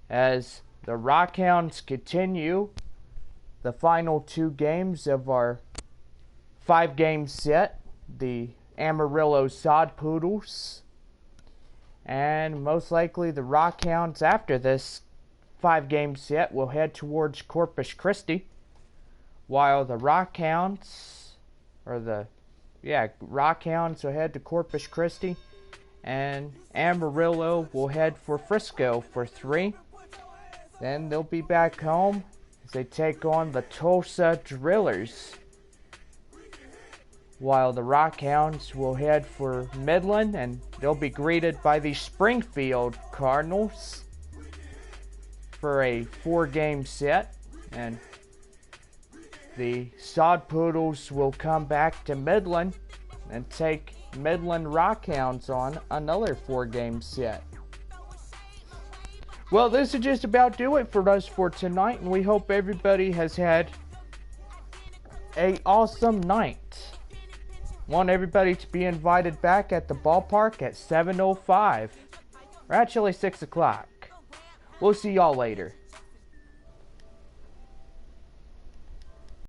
Speaker 1: As the Rockhounds continue the final 2 games of our 5-game set, the Amarillo Sod Poodles, and most likely the Rockhounds after this 5-game set will head towards Corpus Christi, while the Rockhounds will head to Corpus Christi, and Amarillo will head for Frisco for 3. Then they'll be back home as they take on the Tulsa Drillers, while the Rockhounds will head for Midland, and they'll be greeted by the Springfield Cardinals for a 4-game set, and the Sod Poodles will come back to Midland and take Midland Rockhounds on another 4-game set. Well, this will just about do it for us for tonight, and we hope everybody has had an awesome night. Want everybody to be invited back at the ballpark at 7:05, or actually 6 o'clock. We'll see y'all later.